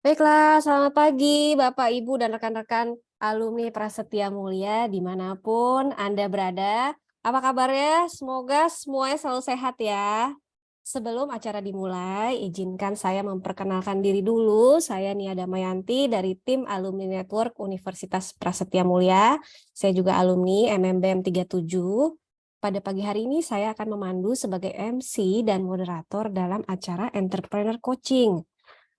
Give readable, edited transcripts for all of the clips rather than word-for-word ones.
Baiklah, selamat pagi Bapak, Ibu, dan rekan-rekan alumni Prasetya Mulia dimanapun Anda berada. Apa kabarnya? Semoga semuanya selalu sehat ya. Sebelum acara dimulai, izinkan saya memperkenalkan diri dulu. Saya Nia Damayanti dari tim Alumni Network Universitas Prasetya Mulia. Saya juga alumni MMBM 37. Pada pagi hari ini saya akan memandu sebagai MC dan moderator dalam acara Entrepreneur Coaching.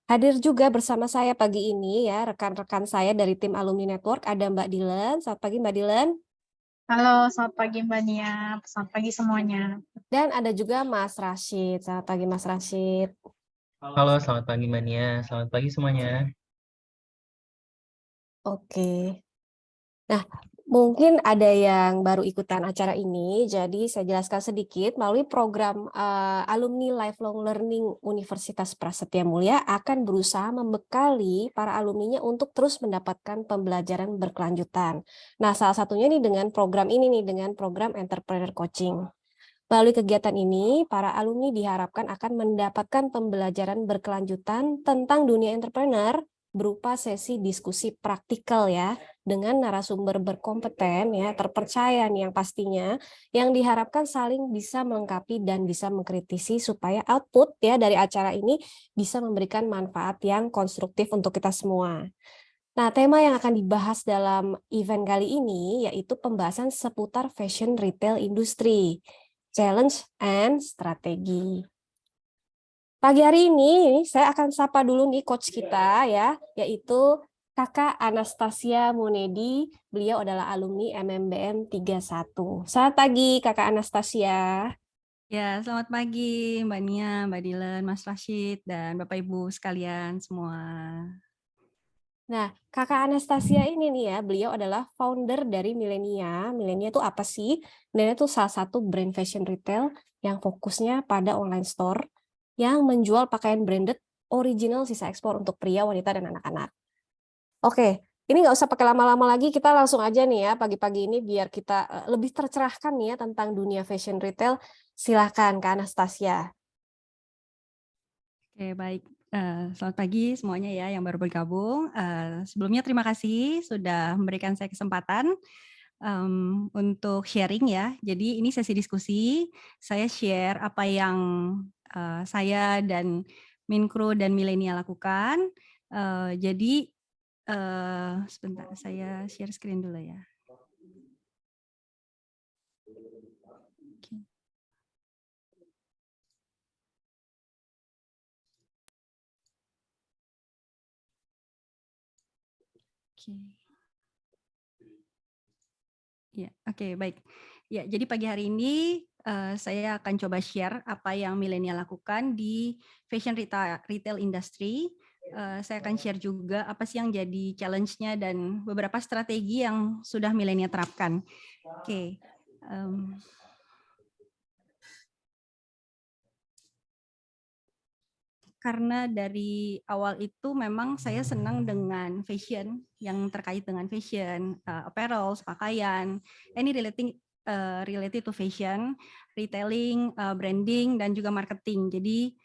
Hadir juga bersama saya pagi ini ya, rekan-rekan saya dari tim Alumni Network, ada Mbak Dilen. Selamat pagi Mbak Dilen. Halo, selamat pagi Mbak Nia. Selamat pagi semuanya. Dan ada juga Mas Rashid. Selamat pagi Mas Rashid. Halo, selamat pagi Mbak Nia. Selamat pagi semuanya. Oke. Nah, mungkin ada yang baru ikutan acara ini, jadi saya jelaskan sedikit. Melalui program Alumni Lifelong Learning Universitas Prasetya Mulia akan berusaha membekali para alumninya untuk terus mendapatkan pembelajaran berkelanjutan. Nah, salah satunya nih dengan program ini nih, dengan program Entrepreneur Coaching. Melalui kegiatan ini, para alumni diharapkan akan mendapatkan pembelajaran berkelanjutan tentang dunia entrepreneur berupa sesi diskusi praktikal ya, dengan narasumber berkompeten ya, terpercaya nih yang pastinya, yang diharapkan saling bisa melengkapi dan bisa mengkritisi supaya output ya dari acara ini bisa memberikan manfaat yang konstruktif untuk kita semua. Nah, tema yang akan dibahas dalam event kali ini yaitu pembahasan seputar fashion retail industry, challenge and strategi. Pagi hari ini saya akan sapa dulu nih coach kita ya, yaitu Kakak Anastasia Munedi. Beliau adalah alumni MMBM 31. Selamat pagi Kakak Anastasia. Ya, selamat pagi Mbak Nia, Mbak Dilen, Mas Rashid, dan Bapak Ibu sekalian semua. Nah, Kakak Anastasia ini nih ya, beliau adalah founder dari Millenia. Millenia itu apa sih? Millenia itu salah satu brand fashion retail yang fokusnya pada online store yang menjual pakaian branded original sisa ekspor untuk pria, wanita, dan anak-anak. Oke, ini nggak usah pakai lama-lama lagi, kita langsung aja nih ya pagi-pagi ini biar kita lebih tercerahkan nih ya tentang dunia fashion retail. Silahkan Kak Anastasia. Oke, baik. Selamat pagi semuanya ya yang baru bergabung. Sebelumnya terima kasih sudah memberikan saya kesempatan untuk sharing ya. Jadi ini sesi diskusi, saya share apa yang saya dan Minkru dan Millenia lakukan. Jadi sebentar, saya share screen dulu ya. Ya, oke, baik. Ya, jadi pagi hari ini saya akan coba share apa yang Millenia lakukan di fashion retail industry. Saya akan share juga apa sih yang jadi challenge-nya dan beberapa strategi yang sudah Millenia terapkan. Oke. Karena dari awal itu memang saya senang dengan fashion, yang terkait dengan fashion, apparel, pakaian, any related to fashion, retailing, branding, dan juga marketing. Jadi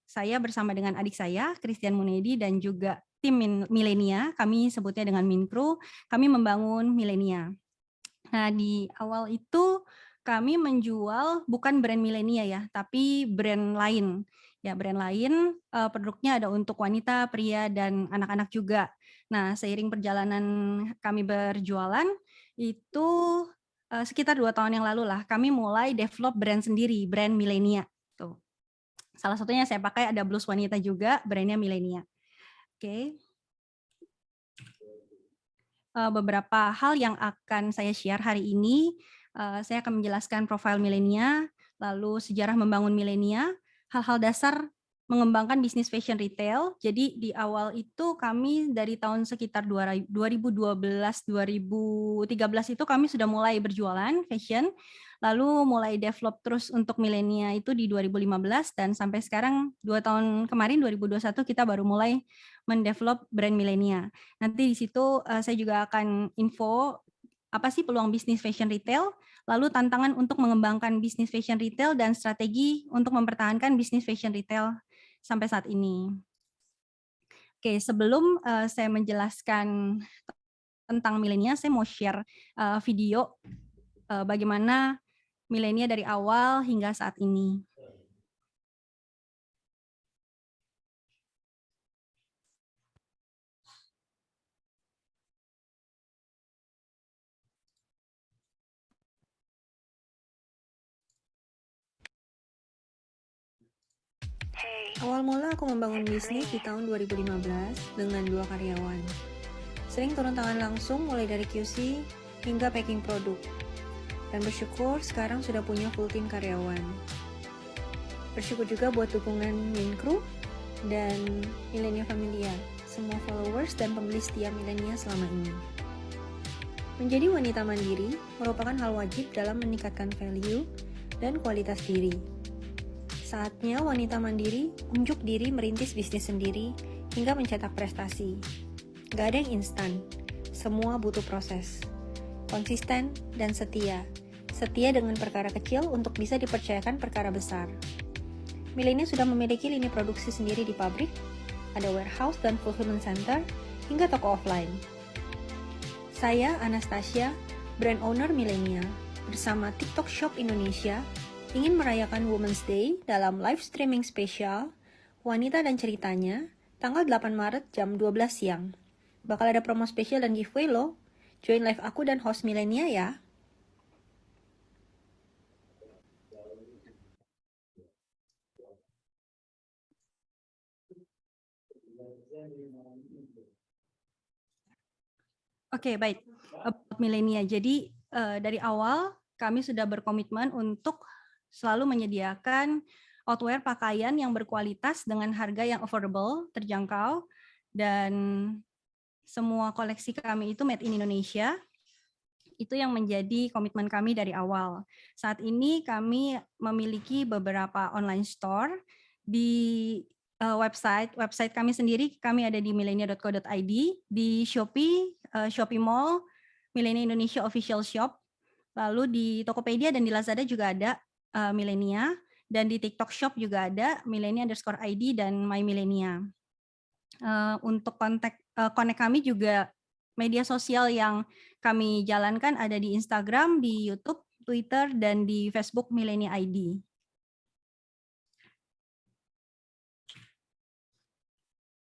saya bersama dengan adik saya, Christian Munedi, dan juga tim Millenia, kami sebutnya dengan Minkru, kami membangun Millenia. Nah, di awal itu kami menjual bukan brand Millenia ya, tapi brand lain. Ya, brand lain produknya ada untuk wanita, pria, dan anak-anak juga. Nah, seiring perjalanan kami berjualan, itu sekitar 2 tahun yang lalu lah, kami mulai develop brand sendiri, brand Millenia. Tuh. Salah satunya saya pakai ada blus wanita juga, brandnya Millenia. Oke. Beberapa hal yang akan saya share hari ini. Saya akan menjelaskan profil Millenia, lalu sejarah membangun Millenia, hal-hal dasar mengembangkan bisnis fashion retail. Jadi di awal itu kami dari tahun sekitar 2012-2013 itu kami sudah mulai berjualan fashion, lalu mulai develop terus untuk Millenia itu di 2015 dan sampai sekarang 2 tahun kemarin 2021 kita baru mulai mendevelop brand Millenia. Nanti di situ saya juga akan info apa sih peluang bisnis fashion retail, lalu tantangan untuk mengembangkan bisnis fashion retail dan strategi untuk mempertahankan bisnis fashion retail sampai saat ini. Oke, sebelum saya menjelaskan tentang milenial, saya mau share video bagaimana milenial dari awal hingga saat ini. Awal mula aku membangun bisnis di tahun 2015 dengan 2 karyawan. Sering turun tangan langsung mulai dari QC hingga packing produk. Dan bersyukur sekarang sudah punya full team karyawan. Bersyukur juga buat dukungan main crew dan Millennial Familia, semua followers dan pembeli setia Millennial selama ini. Menjadi wanita mandiri merupakan hal wajib dalam meningkatkan value dan kualitas diri. Saatnya wanita mandiri unjuk diri merintis bisnis sendiri hingga mencetak prestasi. Gak ada yang instan, semua butuh proses. Konsisten dan setia. Setia dengan perkara kecil untuk bisa dipercayakan perkara besar. Millennial sudah memiliki lini produksi sendiri di pabrik, ada warehouse dan fulfillment center, hingga toko offline. Saya, Anastasia, brand owner Millennial, bersama TikTok Shop Indonesia, ingin merayakan Women's Day dalam live streaming spesial Wanita dan Ceritanya tanggal 8 Maret jam 12 siang. Bakal ada promo spesial dan giveaway loh. Join live aku dan host Millennial ya. Oke, baik. About Millennial. Jadi dari awal kami sudah berkomitmen untuk selalu menyediakan outwear pakaian yang berkualitas dengan harga yang affordable, terjangkau, dan semua koleksi kami itu made in Indonesia. Itu yang menjadi komitmen kami dari awal. Saat ini kami memiliki beberapa online store di website kami sendiri. Kami ada di millennial.co.id, di Shopee, Shopee Mall, Millennial Indonesia Official Shop, lalu di Tokopedia dan di Lazada juga ada Millennia, dan di TikTok Shop juga ada millennia_id dan My Millennia. Untuk connect kami juga media sosial yang kami jalankan ada di Instagram, di YouTube, Twitter, dan di Facebook Millennia ID.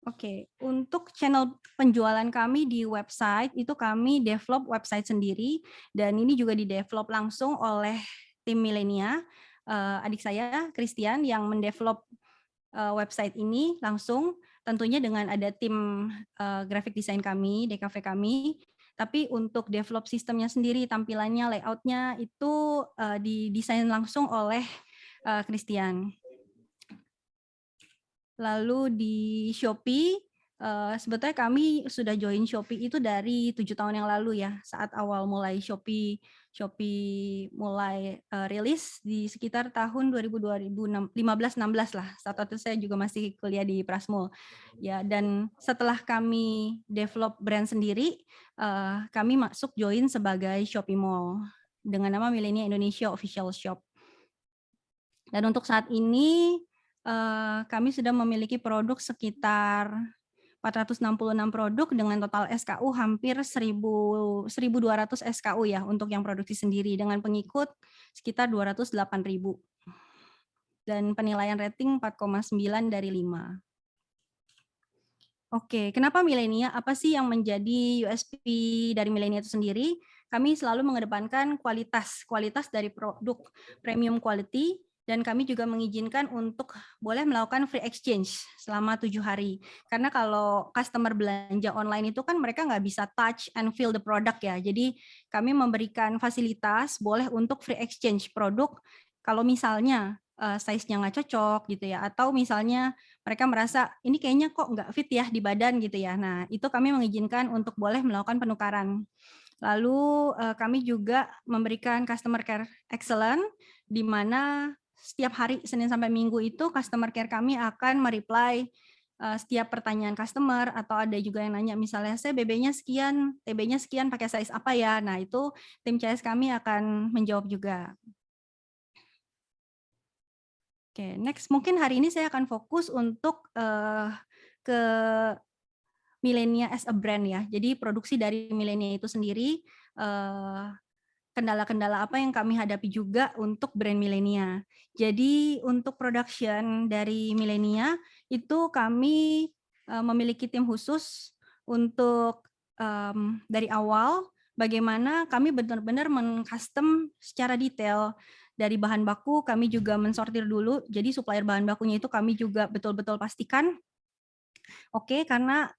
Oke, untuk channel penjualan kami di website, itu kami develop website sendiri, dan ini juga di-develop langsung oleh tim Millennia, adik saya, Christian, yang mendevelop website ini langsung, tentunya dengan ada tim graphic design kami, DKV kami, tapi untuk develop sistemnya sendiri, tampilannya, layoutnya, itu didesain langsung oleh Christian. Lalu di Shopee, sebetulnya kami sudah join Shopee itu dari 7 tahun yang lalu ya, saat awal mulai Shopee mulai rilis di sekitar tahun 2015-16 lah. Saat itu saya juga masih kuliah di Prasmul. Ya, dan setelah kami develop brand sendiri, kami masuk join sebagai Shopee Mall dengan nama Millennial Indonesia Official Shop. Dan untuk saat ini kami sudah memiliki produk sekitar 466 produk dengan total SKU hampir 1.200 SKU ya untuk yang produksi sendiri, dengan pengikut sekitar 208.000 dan penilaian rating 4,9 dari 5. Oke, kenapa Millennia? Apa sih yang menjadi USP dari Millennia itu sendiri? Kami selalu mengedepankan kualitas dari produk premium quality, dan kami juga mengizinkan untuk boleh melakukan free exchange selama 7 hari. Karena kalau customer belanja online itu kan mereka nggak bisa touch and feel the product ya. Jadi kami memberikan fasilitas boleh untuk free exchange produk kalau misalnya size-nya nggak cocok gitu ya. Atau misalnya mereka merasa ini kayaknya kok nggak fit ya di badan gitu ya. Nah itu kami mengizinkan untuk boleh melakukan penukaran. Lalu kami juga memberikan customer care excellent, di mana setiap hari Senin sampai Minggu itu customer care kami akan mereply setiap pertanyaan customer, atau ada juga yang nanya misalnya saya BB-nya sekian, TB-nya sekian, pakai size apa ya. Nah itu tim CS kami akan menjawab juga. Oke, next mungkin hari ini saya akan fokus untuk ke Millenia as a brand ya. Jadi produksi dari Millenia itu sendiri, kendala-kendala apa yang kami hadapi juga untuk brand Millenia. Jadi untuk production dari Millenia itu kami memiliki tim khusus untuk dari awal bagaimana kami benar-benar mengcustom secara detail dari bahan baku. Kami juga mensortir dulu, jadi supplier bahan bakunya itu kami juga betul-betul pastikan oke, karena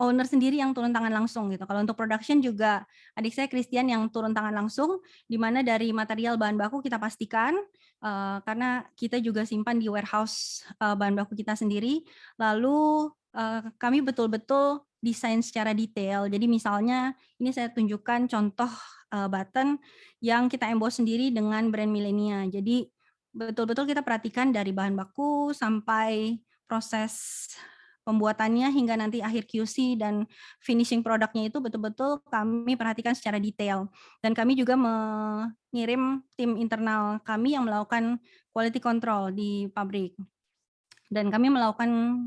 owner sendiri yang turun tangan langsung gitu. Kalau untuk production juga adik saya Christian yang turun tangan langsung, di mana dari material bahan baku kita pastikan karena kita juga simpan di warehouse bahan baku kita sendiri. Lalu kami betul-betul desain secara detail. Jadi misalnya ini saya tunjukkan contoh button yang kita emboss sendiri dengan brand Millenia. Jadi betul-betul kita perhatikan dari bahan baku sampai proses pembuatannya hingga nanti akhir QC dan finishing produknya itu betul-betul kami perhatikan secara detail. Dan kami juga mengirim tim internal kami yang melakukan quality control di pabrik. Dan kami melakukan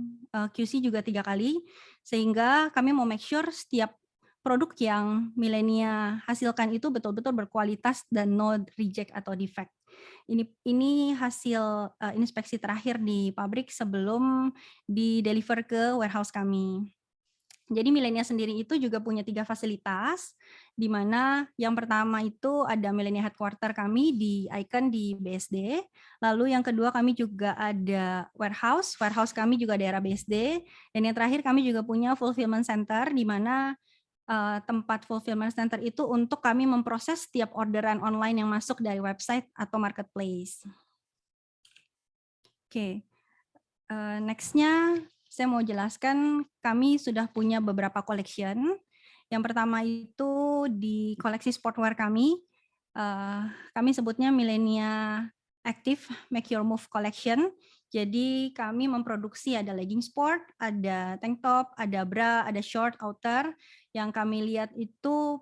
QC juga 3 kali, sehingga kami mau make sure setiap produk yang Millenia hasilkan itu betul-betul berkualitas dan no reject atau defect. Ini hasil inspeksi terakhir di pabrik sebelum di-deliver ke warehouse kami. Jadi Millenia sendiri itu juga punya 3 fasilitas, di mana yang pertama itu ada Millenia Headquarter kami di Icon di BSD, lalu yang kedua kami juga ada warehouse kami juga daerah BSD, dan yang terakhir kami juga punya fulfillment center, di mana tempat fulfillment center itu untuk kami memproses setiap orderan online yang masuk dari website atau marketplace. Oke, next-nya saya mau jelaskan kami sudah punya beberapa collection. Yang pertama itu di koleksi sportwear kami sebutnya Millenia Active Make Your Move Collection. Jadi kami memproduksi ada legging sport, ada tank top, ada bra, ada short, outer. Yang kami lihat itu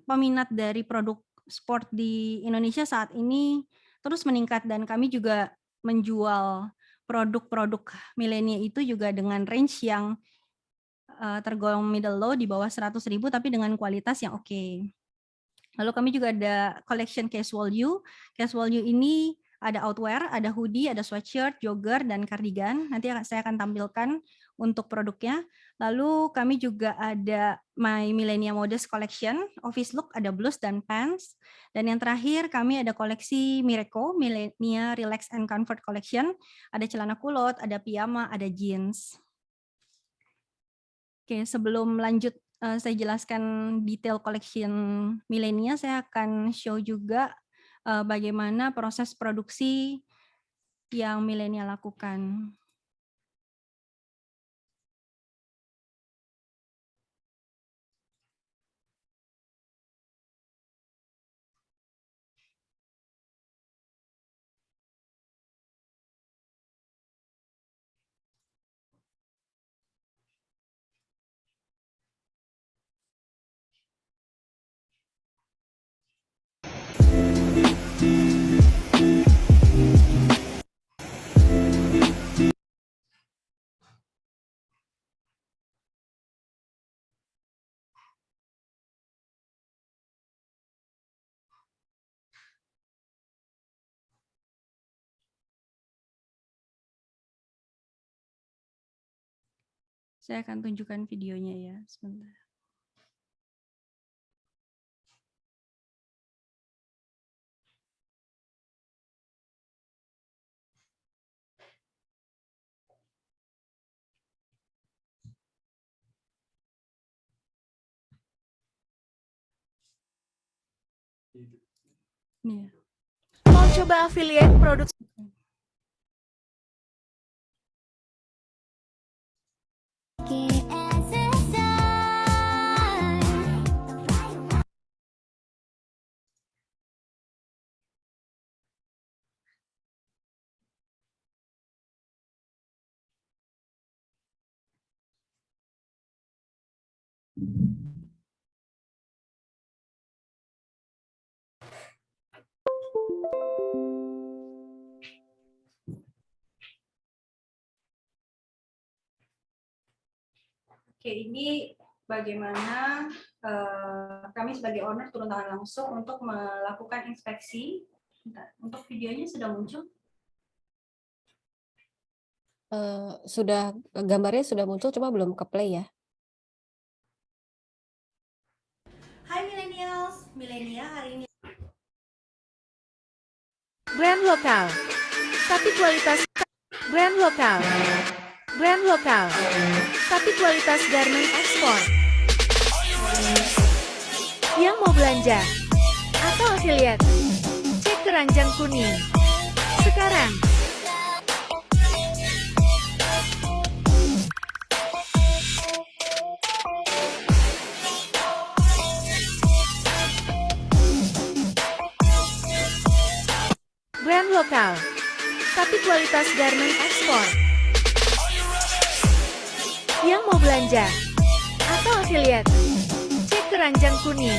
peminat dari produk sport di Indonesia saat ini terus meningkat dan kami juga menjual produk-produk Millenia itu juga dengan range yang tergolong middle low di bawah 100.000 tapi dengan kualitas yang oke. Lalu kami juga ada collection casual you. Casual you ini ada outwear, ada hoodie, ada sweatshirt, jogger, dan cardigan. Nanti saya akan tampilkan untuk produknya. Lalu kami juga ada My Millenia Modest Collection, office look, ada blouse dan pants. Dan yang terakhir kami ada koleksi Mireco, Millenia Relax and Comfort Collection. Ada celana kulot, ada piyama, ada jeans. Oke, sebelum lanjut saya jelaskan detail collection Millenia, saya akan show juga bagaimana proses produksi yang Millenia lakukan. Saya akan tunjukkan videonya ya, sebentar. Nih. Mau coba affiliate produk Oke, ini bagaimana kami sebagai owner turun tangan langsung untuk melakukan inspeksi. Bentar, untuk videonya sudah muncul? Sudah, gambarnya sudah muncul, cuma belum ke play ya. Hai millennials, milenia hari ini. Brand lokal, tapi kualitas brand lokal. Brand lokal, tapi kualitas garment ekspor. Yang mau belanja atau affiliate, cek keranjang kuning sekarang. Brand lokal, tapi kualitas garment ekspor. Yang mau belanja atau affiliate, cek keranjang kuning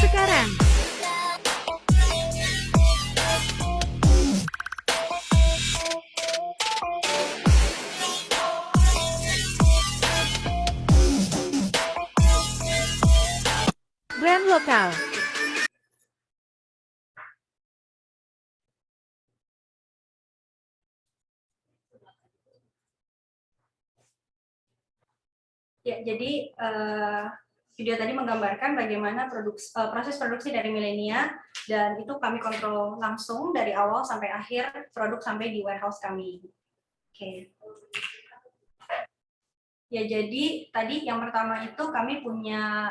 sekarang. Brand lokal. Ya, jadi video tadi menggambarkan bagaimana proses produksi dari Milenia, dan itu kami kontrol langsung dari awal sampai akhir produk sampai di warehouse kami. Oke. Ya, jadi tadi yang pertama itu kami punya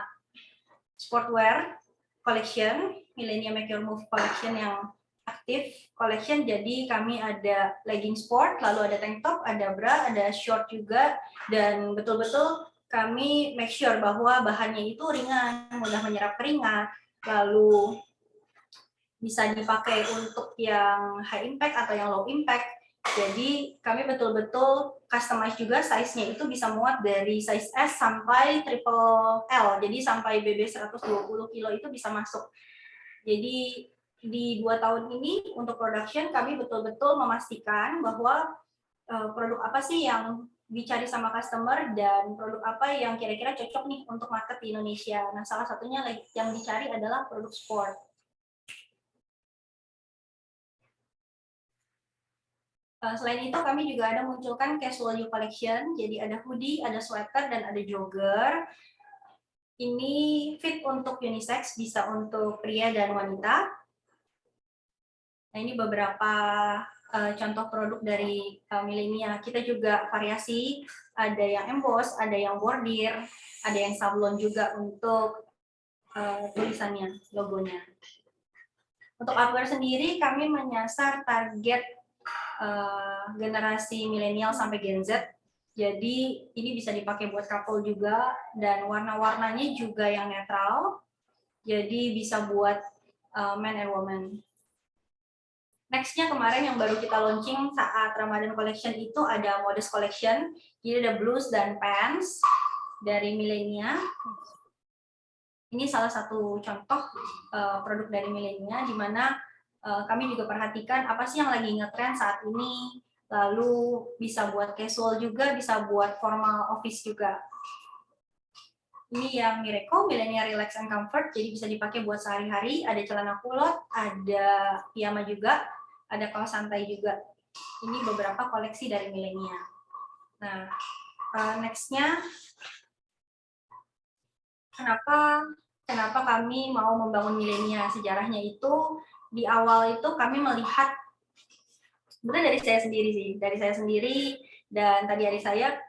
sportwear collection, Milenia Make Your Move collection yang aktif collection. Jadi kami ada legging sport, lalu ada tank top, ada bra, ada short juga, dan betul-betul kami make sure bahwa bahannya itu ringan, mudah menyerap keringat, lalu bisa dipakai untuk yang high impact atau yang low impact. Jadi kami betul-betul customize juga size-nya, itu bisa muat dari size S sampai triple L, jadi sampai BB 120 kilo itu bisa masuk. Jadi di 2 tahun ini untuk production kami betul-betul memastikan bahwa produk apa sih yang dicari sama customer dan produk apa yang kira-kira cocok nih untuk market di Indonesia. Nah, salah satunya yang dicari adalah produk sport. Selain itu kami juga ada munculkan casual new collection, jadi ada hoodie, ada sweater, dan ada jogger. Ini fit untuk unisex, bisa untuk pria dan wanita. Nah, ini beberapa contoh produk dari Milenia. Kita juga variasi, ada yang emboss, ada yang bordir, ada yang sablon juga untuk tulisannya, logonya. Untuk artwear sendiri kami menyasar target generasi milenial sampai Gen Z. Jadi ini bisa dipakai buat couple juga, dan warna-warnanya juga yang netral. Jadi bisa buat men and woman. Next-nya kemarin yang baru kita launching saat Ramadan Collection itu ada Modest Collection. Jadi ada blues dan pants dari Milenia. Ini salah satu contoh produk dari Milenia, di mana kami juga perhatikan apa sih yang lagi ngetrend saat ini. Lalu bisa buat casual juga, bisa buat formal office juga. Ini yang Miracle, Milenia Relax and Comfort, jadi bisa dipakai buat sehari-hari. Ada celana kulot, ada piyama juga, ada kaos santai juga. Ini beberapa koleksi dari Milenia. Nah, next-nya, kenapa kami mau membangun Milenia? Sejarahnya itu, di awal itu kami melihat, sebenarnya dari saya sendiri, dan tadi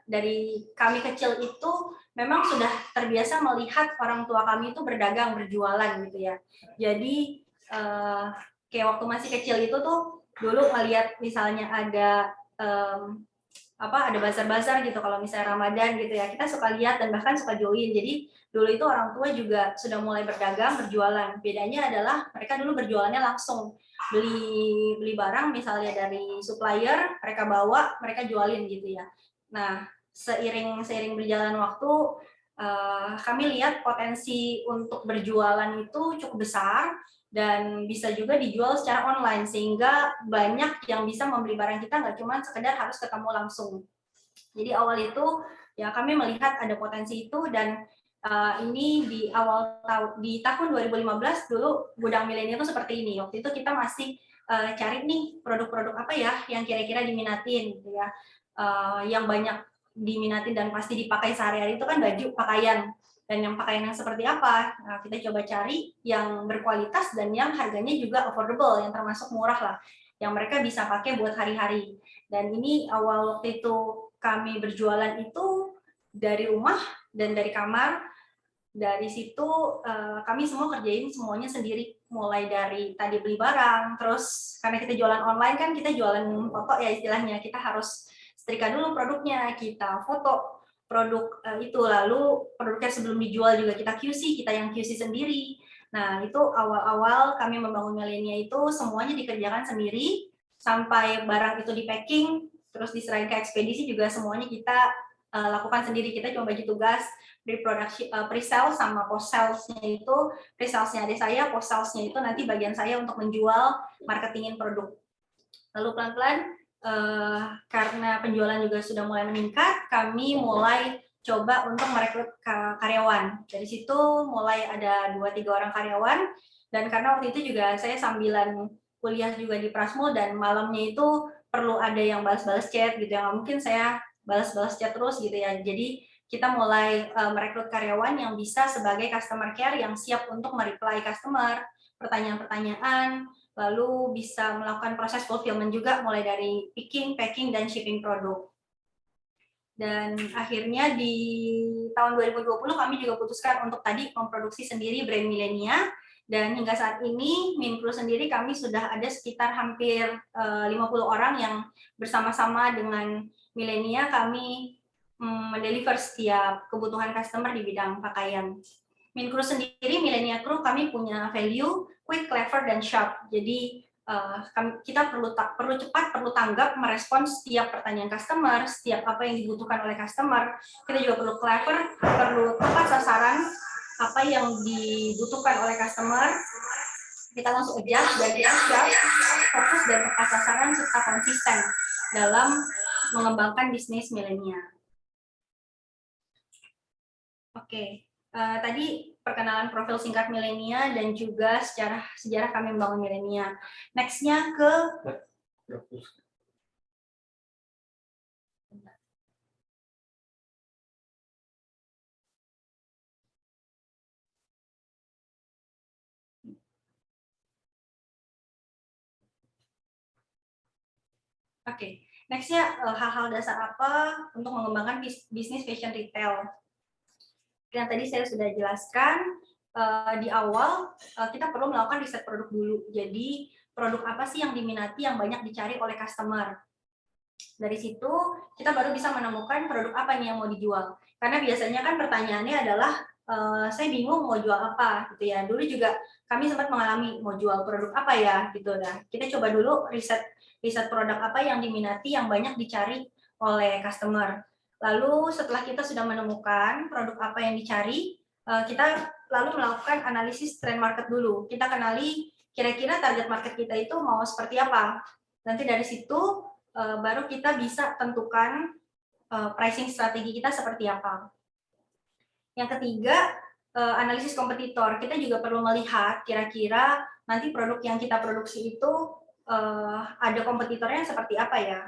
dari kami kecil itu memang sudah terbiasa melihat orang tua kami itu berdagang, berjualan gitu ya. Jadi kayak waktu masih kecil itu tuh dulu ngelihat misalnya ada bazar-bazar gitu, kalau misalnya Ramadan gitu ya, kita suka lihat dan bahkan suka join. Jadi dulu itu orang tua juga sudah mulai berdagang, berjualan. Bedanya adalah mereka dulu berjualannya langsung, beli barang misalnya dari supplier, mereka bawa, mereka jualin gitu ya. Nah, seiring berjalan waktu, kami lihat potensi untuk berjualan itu cukup besar dan bisa juga dijual secara online, sehingga banyak yang bisa membeli barang kita, nggak cuma sekedar harus ketemu langsung. Jadi awal itu Ya, kami melihat ada potensi itu, dan ini di tahun 2015 dulu Gudang Milenial itu seperti ini. Waktu itu kita masih cari nih produk-produk apa ya yang kira-kira diminatin gitu ya. Yang banyak diminatin dan pasti dipakai sehari-hari itu kan baju, pakaian. Dan yang pakaian yang seperti apa? Nah, kita coba cari yang berkualitas dan yang harganya juga affordable, yang termasuk murah lah, yang mereka bisa pakai buat hari-hari. Dan ini awal waktu itu kami berjualan itu dari rumah dan dari kamar. Dari situ kami semua kerjain semuanya sendiri, mulai dari tadi beli barang, terus karena kita jualan online kan kita jualan foto ya istilahnya, kita harus setrika dulu produknya, kita foto produk itu, lalu produknya sebelum dijual juga kita QC, kita yang QC sendiri. Nah, itu awal-awal kami membangun Milenia itu semuanya dikerjakan sendiri, sampai barang itu di packing, terus diserahin ke ekspedisi juga semuanya kita lakukan sendiri. Kita cuma bagi tugas pre-sale sama post-sales-nya itu, pre-sales-nya ada saya, post-sales-nya itu nanti bagian saya untuk menjual, marketingin produk. Lalu pelan-pelan karena penjualan juga sudah mulai meningkat, kami mulai coba untuk merekrut karyawan. Dari situ mulai ada 2-3 orang karyawan, dan karena waktu itu juga saya sambilan kuliah juga di Prasmul, dan malamnya itu perlu ada yang balas-balas chat gitu, yang mungkin saya balas-balas chat terus gitu ya. Jadi kita mulai merekrut karyawan yang bisa sebagai customer care, yang siap untuk mereply customer, pertanyaan-pertanyaan, lalu bisa melakukan proses fulfillment juga, mulai dari picking, packing, dan shipping produk. Dan akhirnya di tahun 2020 kami juga putuskan untuk tadi memproduksi sendiri brand Milenia, dan hingga saat ini Minkru sendiri kami sudah ada sekitar hampir 50 orang yang bersama-sama dengan Milenia kami mendeliver setiap kebutuhan customer di bidang pakaian. Minkru sendiri, Milenia Crew, kami punya value quick, clever, dan sharp. Jadi kita perlu cepat, perlu tanggap, merespons setiap pertanyaan customer, setiap apa yang dibutuhkan oleh customer. Kita juga perlu clever, perlu tepat sasaran apa yang dibutuhkan oleh customer. Kita langsung adjust, dan kita sharp, fokus dan tepat sasaran serta konsisten dalam mengembangkan bisnis Milenia. Oke. Tadi perkenalan profil singkat Milenia dan juga sejarah kami membangun Milenia. Next-nya ke next-nya hal-hal dasar apa untuk mengembangkan bisnis fashion retail. Yang tadi saya sudah jelaskan di awal, kita perlu melakukan riset produk dulu. Jadi produk apa sih yang diminati, yang banyak dicari oleh customer. Dari situ kita baru bisa menemukan produk apa nih yang mau dijual. Karena biasanya kan pertanyaannya adalah saya bingung mau jual apa gitu ya. Dulu juga kami sempat mengalami mau jual produk apa ya gitu. Nah, kita coba dulu riset produk apa yang diminati, yang banyak dicari oleh customer. Lalu setelah kita sudah menemukan produk apa yang dicari, kita lalu melakukan analisis trend market dulu. Kita kenali kira-kira target market kita itu mau seperti apa. Nanti dari situ baru kita bisa tentukan pricing strategi kita seperti apa. Yang ketiga, analisis kompetitor. Kita juga perlu melihat kira-kira nanti produk yang kita produksi itu ada kompetitornya seperti apa ya.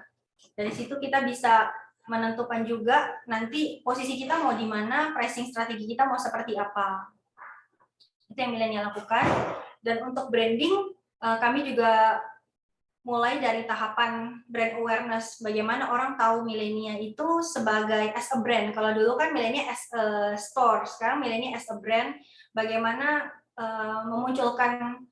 Dari situ kita bisa menentukan juga nanti posisi kita mau di mana, pricing strategi kita mau seperti apa. Itu yang Milenia lakukan. Dan untuk branding, kami juga mulai dari tahapan brand awareness, bagaimana orang tahu Milenia itu sebagai as a brand. Kalau dulu kan Milenia as a store, sekarang Milenia as a brand, bagaimana memunculkan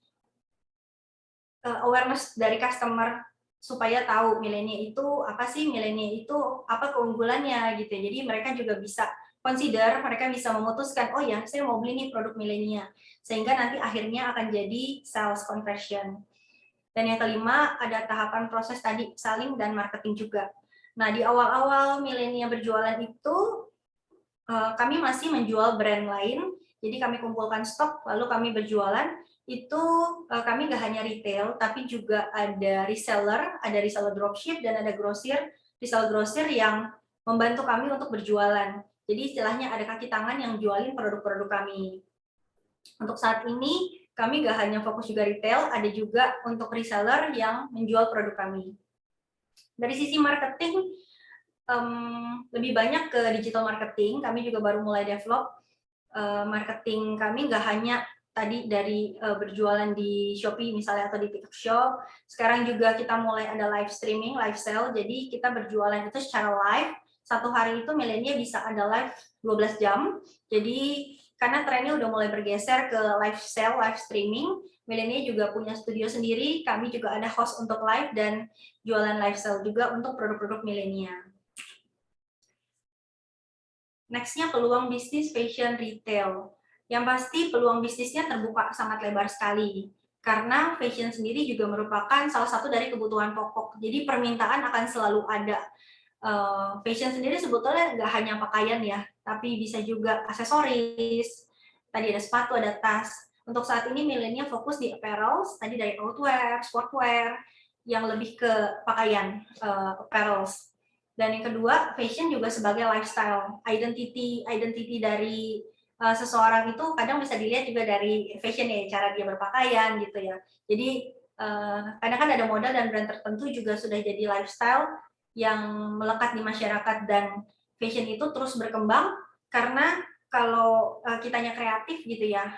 awareness dari customer supaya tahu Milenia itu apa sih, Milenia itu apa keunggulannya gitu. Jadi mereka juga bisa consider, mereka bisa memutuskan, oh ya saya mau beli nih produk Milenia, sehingga nanti akhirnya akan jadi sales conversion. Dan yang kelima ada tahapan proses tadi, selling dan marketing juga. Nah di awal-awal Milenia berjualan itu kami masih menjual brand lain, jadi kami kumpulkan stok lalu kami berjualan. Itu kami nggak hanya retail, tapi juga ada reseller dropship, dan ada reseller grosir yang membantu kami untuk berjualan. Jadi istilahnya ada kaki tangan yang jualin produk-produk kami. Untuk saat ini kami gak hanya fokus juga retail, ada juga untuk reseller yang menjual produk kami. Dari sisi marketing, lebih banyak ke digital marketing. Kami juga baru mulai develop marketing kami nggak hanya tadi dari berjualan di Shopee misalnya atau di TikTok Shop. Sekarang juga kita mulai ada live streaming, live sale. Jadi kita berjualan itu secara live. Satu hari itu milenial bisa ada live 12 jam. Jadi karena trennya udah mulai bergeser ke live sale, live streaming, milenial juga punya studio sendiri. Kami juga ada host untuk live dan jualan live sale juga untuk produk-produk milenial. Next-nya peluang bisnis fashion retail. Yang pasti peluang bisnisnya terbuka sangat lebar sekali. Karena fashion sendiri juga merupakan salah satu dari kebutuhan pokok. Jadi permintaan akan selalu ada. Fashion sendiri sebetulnya nggak hanya pakaian ya, tapi bisa juga aksesoris. Tadi ada sepatu, ada tas. Untuk saat ini milenial fokus di apparels, tadi dari outwear, sportwear, yang lebih ke pakaian, apparels. Dan yang kedua, fashion juga sebagai lifestyle, identity dari seseorang itu kadang bisa dilihat juga dari fashion ya, cara dia berpakaian gitu ya. Jadi kadang kan ada model dan brand tertentu juga sudah jadi lifestyle yang melekat di masyarakat, dan fashion itu terus berkembang karena kalau kitanya kreatif gitu ya,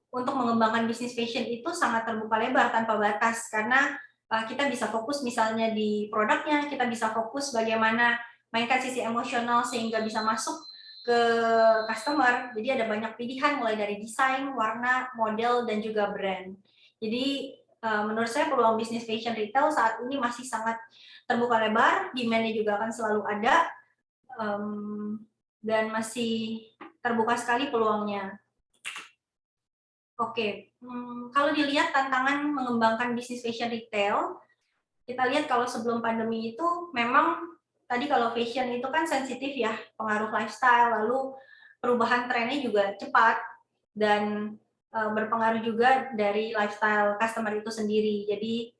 untuk mengembangkan bisnis fashion itu sangat terbuka lebar tanpa batas, karena kita bisa fokus misalnya di produknya, kita bisa fokus bagaimana mainkan sisi emosional sehingga bisa masuk ke customer. Jadi ada banyak pilihan mulai dari desain, warna, model, dan juga brand. Jadi menurut saya peluang bisnis fashion retail saat ini masih sangat terbuka lebar, demand-nya juga akan selalu ada, dan masih terbuka sekali peluangnya. Oke, kalau dilihat tantangan mengembangkan bisnis fashion retail, kita lihat kalau sebelum pandemi itu memang tadi kalau fashion itu kan sensitif ya, pengaruh lifestyle, lalu perubahan trennya juga cepat, dan berpengaruh juga dari lifestyle customer itu sendiri. Jadi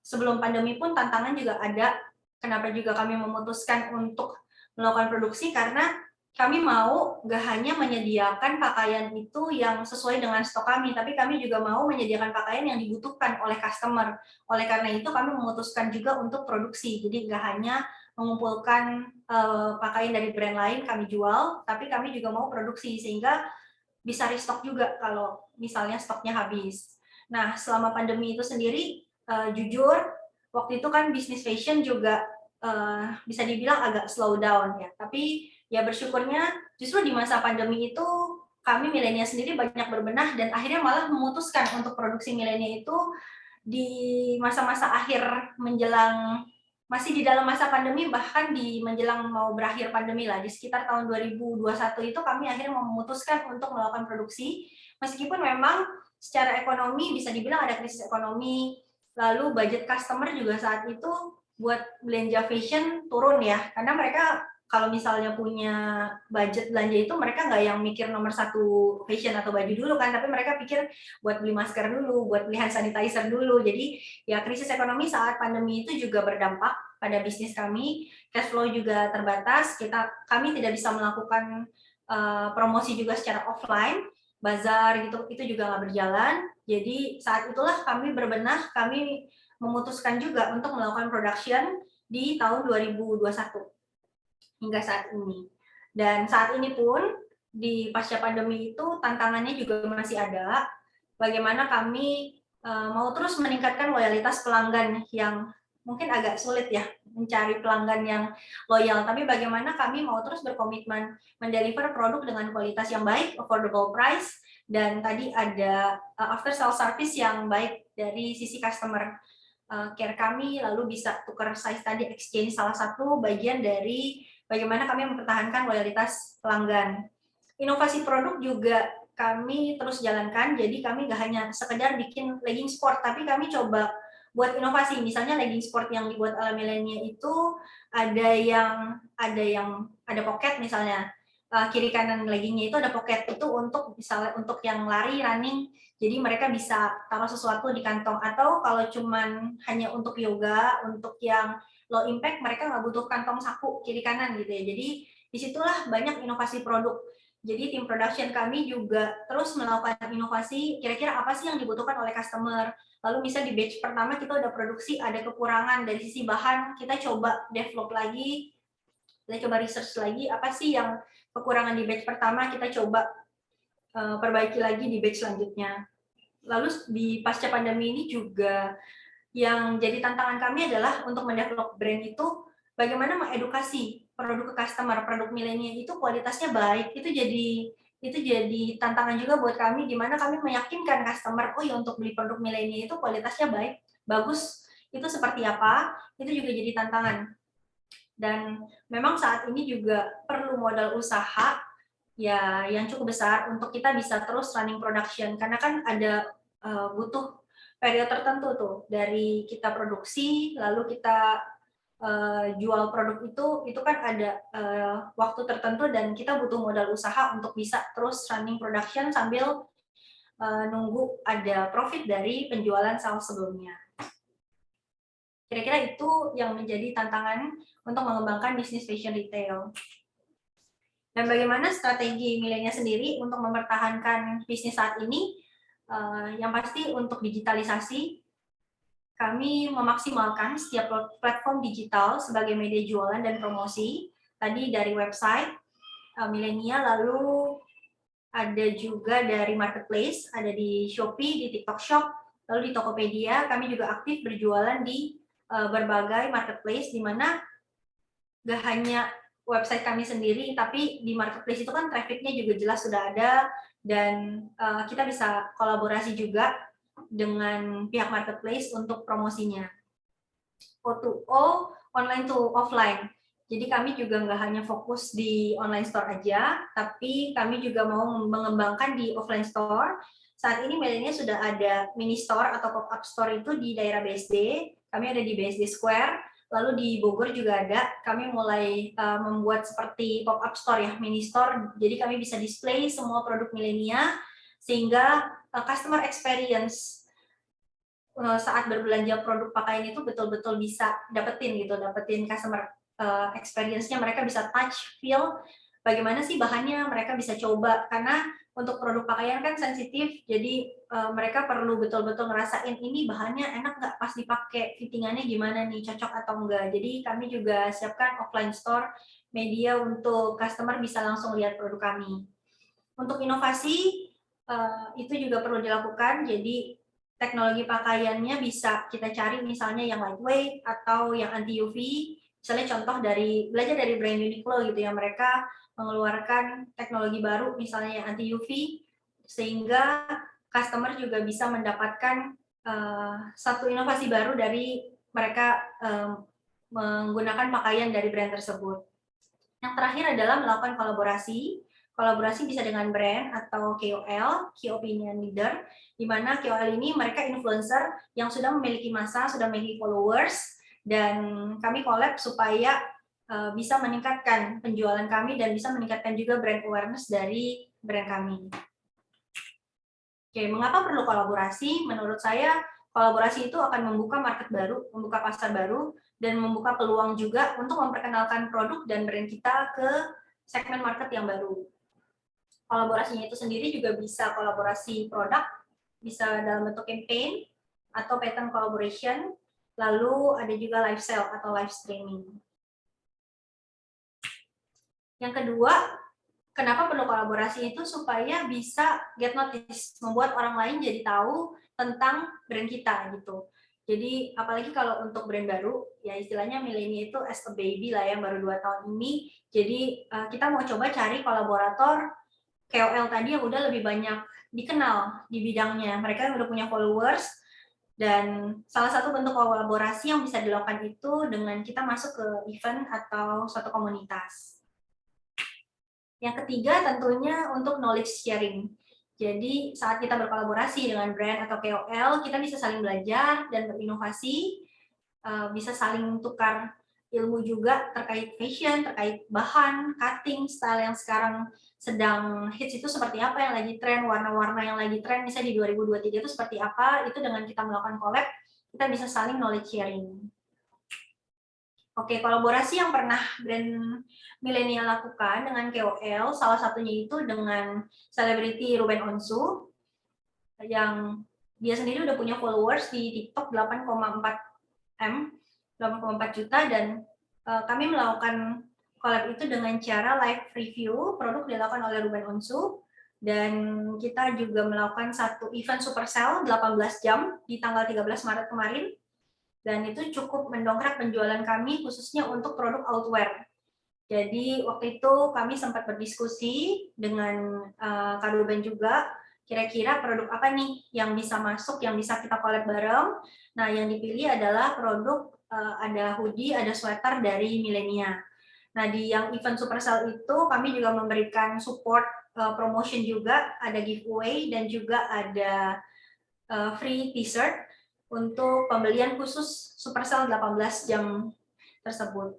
sebelum pandemi pun tantangan juga ada. Kenapa juga kami memutuskan untuk melakukan produksi, karena kami mau gak hanya menyediakan pakaian itu yang sesuai dengan stok kami, tapi kami juga mau menyediakan pakaian yang dibutuhkan oleh customer. Oleh karena itu kami memutuskan juga untuk produksi, jadi gak hanya mengumpulkan pakaian dari brand lain kami jual, tapi kami juga mau produksi sehingga bisa restock juga kalau misalnya stoknya habis. Nah, selama pandemi itu sendiri, jujur, waktu itu kan bisnis fashion juga bisa dibilang agak slow down ya, tapi ya bersyukurnya justru di masa pandemi itu kami milenial sendiri banyak berbenah dan akhirnya malah memutuskan untuk produksi milenial itu di masa-masa akhir menjelang, masih di dalam masa pandemi, bahkan di menjelang mau berakhir pandemi lah, di sekitar tahun 2021 itu kami akhirnya memutuskan untuk melakukan produksi, meskipun memang secara ekonomi bisa dibilang ada krisis ekonomi, lalu budget customer juga saat itu buat belanja fashion turun ya, karena mereka kalau misalnya punya budget belanja itu mereka nggak yang mikir nomor satu fashion atau baju dulu kan, tapi mereka pikir buat beli masker dulu, buat beli hand sanitizer dulu. Jadi ya krisis ekonomi saat pandemi itu juga berdampak pada bisnis kami, cash flow juga terbatas, kami tidak bisa melakukan promosi juga secara offline, bazar gitu itu juga nggak berjalan. Jadi saat itulah kami berbenah, kami memutuskan juga untuk melakukan production di tahun 2021 hingga saat ini. Dan saat ini pun di pasca pandemi itu tantangannya juga masih ada. Bagaimana kami mau terus meningkatkan loyalitas pelanggan yang mungkin agak sulit ya mencari pelanggan yang loyal, tapi bagaimana kami mau terus berkomitmen mendeliver produk dengan kualitas yang baik, affordable price, dan tadi ada after sale service yang baik dari sisi customer care kami, lalu bisa tukar size tadi, exchange salah satu bagian dari bagaimana kami mempertahankan loyalitas pelanggan. Inovasi produk juga kami terus jalankan, jadi kami nggak hanya sekedar bikin legging sport, tapi kami coba buat inovasi. Misalnya legging sport yang dibuat ala milenial itu ada pocket misalnya, kiri kanan leggingnya itu ada pocket, itu untuk misalnya untuk yang lari, running, jadi mereka bisa taruh sesuatu di kantong, atau kalau cuman hanya untuk yoga, untuk yang low impact, mereka nggak butuh kantong saku kiri kanan gitu ya. Jadi disitulah banyak inovasi produk. Jadi tim production kami juga terus melakukan inovasi, kira-kira apa sih yang dibutuhkan oleh customer. Lalu misal di batch pertama kita udah produksi, ada kekurangan dari sisi bahan, kita coba develop lagi, kita coba research lagi, apa sih yang kekurangan di batch pertama, kita coba perbaiki lagi di batch selanjutnya. Lalu di pasca pandemi ini juga yang jadi tantangan kami adalah untuk mendevelop brand itu bagaimana mengedukasi produk ke customer, produk milenial itu kualitasnya baik, itu jadi tantangan juga buat kami, di mana kami meyakinkan customer, oh ya untuk beli produk milenial itu kualitasnya baik, bagus, itu seperti apa, itu juga jadi tantangan. Dan memang saat ini juga perlu modal usaha ya yang cukup besar untuk kita bisa terus running production, karena kan ada butuh periode tertentu tuh dari kita produksi lalu kita jual produk itu kan ada waktu tertentu dan kita butuh modal usaha untuk bisa terus running production sambil nunggu ada profit dari penjualan sales sebelumnya. Kira-kira itu yang menjadi tantangan untuk mengembangkan bisnis fashion retail. Dan bagaimana strategi milenial sendiri untuk mempertahankan bisnis saat ini? Yang pasti untuk digitalisasi, kami memaksimalkan setiap platform digital sebagai media jualan dan promosi. Tadi dari website milenial, lalu ada juga dari marketplace, ada di Shopee, di TikTok Shop, lalu di Tokopedia. Kami juga aktif berjualan di berbagai marketplace, di mana gak hanya website kami sendiri, tapi di marketplace itu kan trafficnya juga jelas sudah ada, dan kita bisa kolaborasi juga dengan pihak marketplace untuk promosinya. O2O, online to offline. Jadi kami juga nggak hanya fokus di online store aja, tapi kami juga mau mengembangkan di offline store. Saat ini milenial sudah ada mini store atau pop-up store itu di daerah BSD, kami ada di BSD Square, lalu di Bogor juga ada, kami mulai membuat seperti pop-up store ya, mini store, jadi kami bisa display semua produk milenial, sehingga customer experience saat berbelanja produk pakaian itu betul-betul bisa dapetin customer experience-nya, mereka bisa touch, feel, bagaimana sih bahannya, mereka bisa coba, karena untuk produk pakaian kan sensitif, jadi mereka perlu betul-betul ngerasain ini bahannya enak nggak pas dipakai, fittingannya gimana nih, cocok atau enggak. Jadi kami juga siapkan offline store, media untuk customer bisa langsung lihat produk kami. Untuk inovasi, itu juga perlu dilakukan, jadi teknologi pakaiannya bisa kita cari misalnya yang lightweight atau yang anti UV, misalnya contoh belajar dari brand Uniqlo gitu ya, mereka mengeluarkan teknologi baru misalnya yang anti UV, sehingga customer juga bisa mendapatkan satu inovasi baru dari mereka menggunakan pakaian dari brand tersebut. Yang terakhir adalah melakukan kolaborasi. Kolaborasi bisa dengan brand atau KOL, Key Opinion Leader, di mana KOL ini mereka influencer yang sudah memiliki massa, sudah memiliki followers, dan kami collab supaya bisa meningkatkan penjualan kami dan bisa meningkatkan juga brand awareness dari brand kami. Oke, mengapa perlu kolaborasi? Menurut saya, kolaborasi itu akan membuka market baru, membuka pasar baru, dan membuka peluang juga untuk memperkenalkan produk dan brand kita ke segmen market yang baru. Kolaborasinya itu sendiri juga bisa kolaborasi produk, bisa dalam bentuk campaign, atau pattern collaboration, lalu ada juga live sale atau live streaming. Yang kedua, kenapa perlu kolaborasi itu supaya bisa get notice, membuat orang lain jadi tahu tentang brand kita gitu. Jadi apalagi kalau untuk brand baru, ya istilahnya milenial itu as a baby lah yang baru 2 tahun ini. Jadi kita mau coba cari kolaborator KOL tadi yang udah lebih banyak dikenal di bidangnya. Mereka udah punya followers, dan salah satu bentuk kolaborasi yang bisa dilakukan itu dengan kita masuk ke event atau suatu komunitas. Yang ketiga tentunya untuk knowledge sharing. Jadi saat kita berkolaborasi dengan brand atau KOL, kita bisa saling belajar dan berinovasi, bisa saling tukar ilmu juga terkait fashion, terkait bahan, cutting, style yang sekarang sedang hits itu seperti apa, yang lagi tren, warna-warna yang lagi tren, misalnya di 2023 itu seperti apa, itu dengan kita melakukan collab, kita bisa saling knowledge sharing. Oke, kolaborasi yang pernah brand milenial lakukan dengan KOL, salah satunya itu dengan selebriti Ruben Onsu, yang dia sendiri udah punya followers di TikTok 8,4 juta, dan kami melakukan collab itu dengan cara live review produk dilakukan oleh Ruben Onsu, dan kita juga melakukan satu event Supercell 18 jam di tanggal 13 Maret kemarin, dan itu cukup mendongkrak penjualan kami khususnya untuk produk outwear. Jadi waktu itu kami sempat berdiskusi dengan Kak Ruben juga, kira-kira produk apa nih yang bisa masuk, yang bisa kita collab bareng. Nah, yang dipilih adalah produk ada hoodie, ada sweater dari Millenia. Nah, di yang event Supercell itu kami juga memberikan support promotion juga, ada giveaway dan juga ada free t-shirt untuk pembelian khusus Supercell 18 jam tersebut.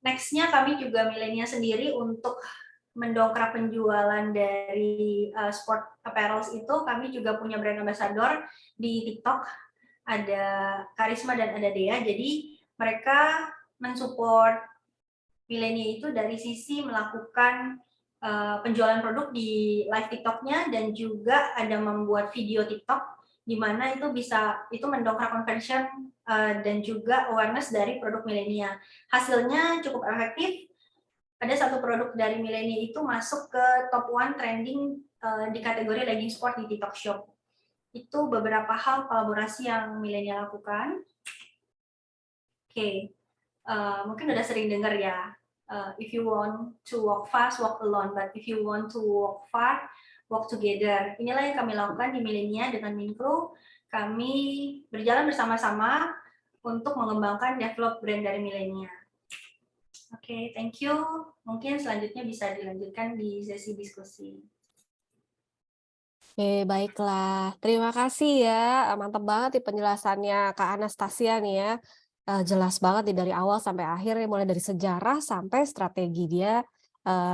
Next-nya kami juga Millenia sendiri untuk mendongkrak penjualan dari sport apparels itu, kami juga punya brand ambassador di TikTok, ada Karisma dan ada Dea. Jadi mereka mensupport Millenia itu dari sisi melakukan penjualan produk di live TikTok-nya, dan juga ada membuat video TikTok di mana itu bisa mendongkrak conversion dan juga awareness dari produk Millenia. Hasilnya cukup efektif. Ada satu produk dari Millenia itu masuk ke top 1 trending di kategori legging sport di TikTok Shop. Itu beberapa hal kolaborasi yang Millenia lakukan. Oke, mungkin udah sering dengar ya. If you want to walk fast, walk alone. But if you want to walk far, walk together. Inilah yang kami lakukan di Millenia dengan Minkro. Kami berjalan bersama-sama untuk mengembangkan develop brand dari Millenia. Oke, thank you. Mungkin selanjutnya bisa dilanjutkan di sesi diskusi. Oke, baiklah. Terima kasih ya. Mantap banget nih penjelasannya Kak Anastasia nih ya. Jelas banget nih dari awal sampai akhir, mulai dari sejarah sampai strategi dia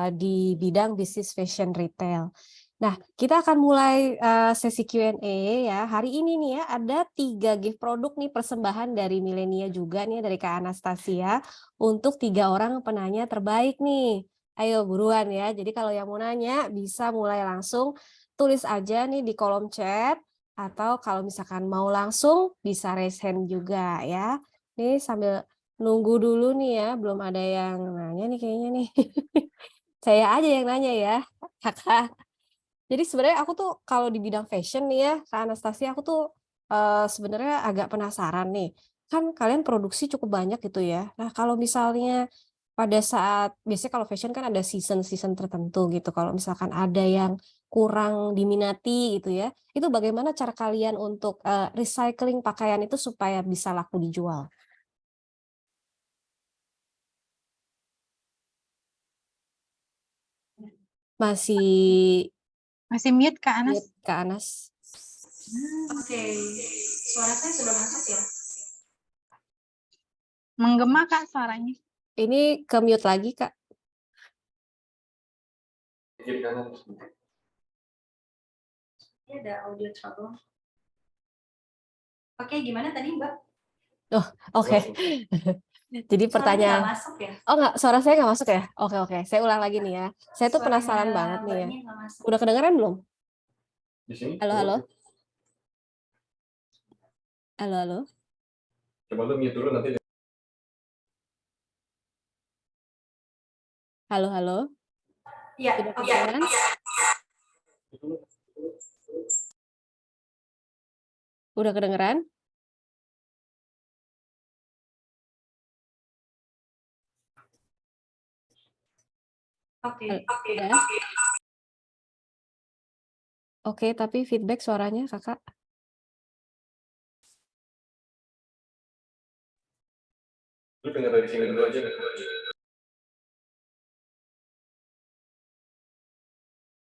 di bidang bisnis fashion retail. Nah, kita akan mulai sesi Q&A ya. Hari ini nih ya ada 3 gift produk nih persembahan dari Millenia juga nih dari Kak Anastasia untuk 3 orang penanya terbaik nih. Ayo buruan ya. Jadi kalau yang mau nanya bisa mulai langsung tulis aja nih di kolom chat, atau kalau misalkan mau langsung bisa raise hand juga ya. Nih sambil nunggu dulu nih ya, belum ada yang nanya nih kayaknya nih. Saya aja yang nanya ya, Kakak. Jadi sebenarnya aku tuh kalau di bidang fashion nih ya, Kak Anastasia, aku tuh sebenarnya agak penasaran nih. Kan kalian produksi cukup banyak gitu ya. Nah, kalau misalnya pada saat biasanya kalau fashion kan ada season-season tertentu gitu. Kalau misalkan ada yang kurang diminati gitu ya, itu bagaimana cara kalian untuk recycling pakaian itu supaya bisa laku dijual? Masih Masih mute Kak Anas. mute Kak Anas. Oke, suara saya sudah masuk ya? Menggema Kak suaranya. Ini ke mute lagi Kak. Ini ada audio trouble. Oke, gimana tadi Mbak? Oke. Jadi Suaranya pertanyaan, nggak masuk ya? oh nggak, suara saya nggak masuk ya? Oke, saya ulang lagi nih ya. Saya tuh penasaran banget nih ya. Mbaknya nggak masuk. Udah kedengeran belum? Di sini? Halo? Halo? Coba lu mute dulu nanti. Halo? Iya, Udah oke. kedengeran? Udah kedengeran? Oke. Udah? Oke, tapi feedback suaranya Kakak. Lu denger dari sini dulu aja.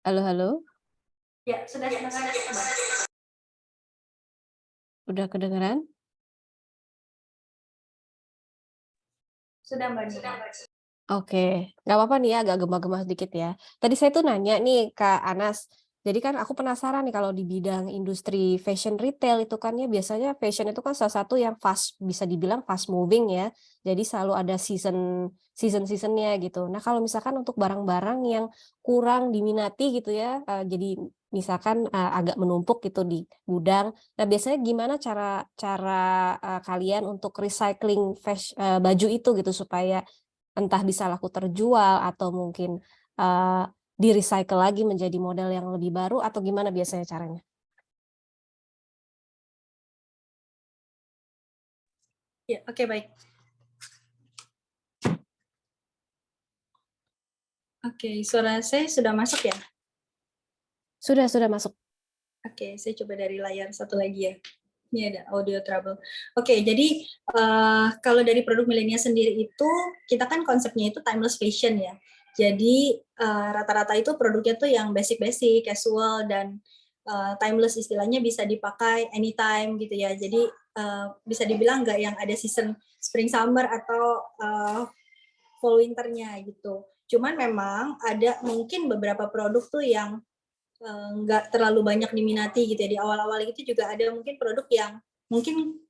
Halo? Ya, sudah terdengar Mbak. Udah kedengeran? Sudah Mbak. Oke, nggak apa-apa nih ya, agak gema-gema sedikit ya. Tadi saya tuh nanya nih Kak Anas, Jadi kan aku penasaran nih kalau di bidang industri fashion retail itu kan ya biasanya fashion itu kan salah satu yang bisa dibilang fast moving ya. Jadi selalu ada seasonnya gitu. Nah kalau misalkan untuk barang-barang yang kurang diminati gitu ya, jadi misalkan agak menumpuk gitu di gudang. Nah biasanya gimana cara cara kalian untuk recycling baju itu gitu supaya entah bisa laku terjual atau mungkin di-recycle lagi menjadi model yang lebih baru atau gimana biasanya caranya? Ya, oke baik. Oke, suara saya sudah masuk ya? Sudah masuk. Oke, saya coba dari layar satu lagi ya. Ini ada audio trouble. Oke, jadi kalau dari produk milenial sendiri itu, kita kan konsepnya itu timeless fashion ya. Jadi rata-rata itu produknya tuh yang basic-basic, casual, dan timeless istilahnya bisa dipakai anytime gitu ya. Jadi bisa dibilang nggak yang ada season spring summer atau fall winternya gitu. Cuman memang ada mungkin beberapa produk tuh yang nggak terlalu banyak diminati gitu ya. Di awal-awal itu juga ada mungkin produk yang mungkin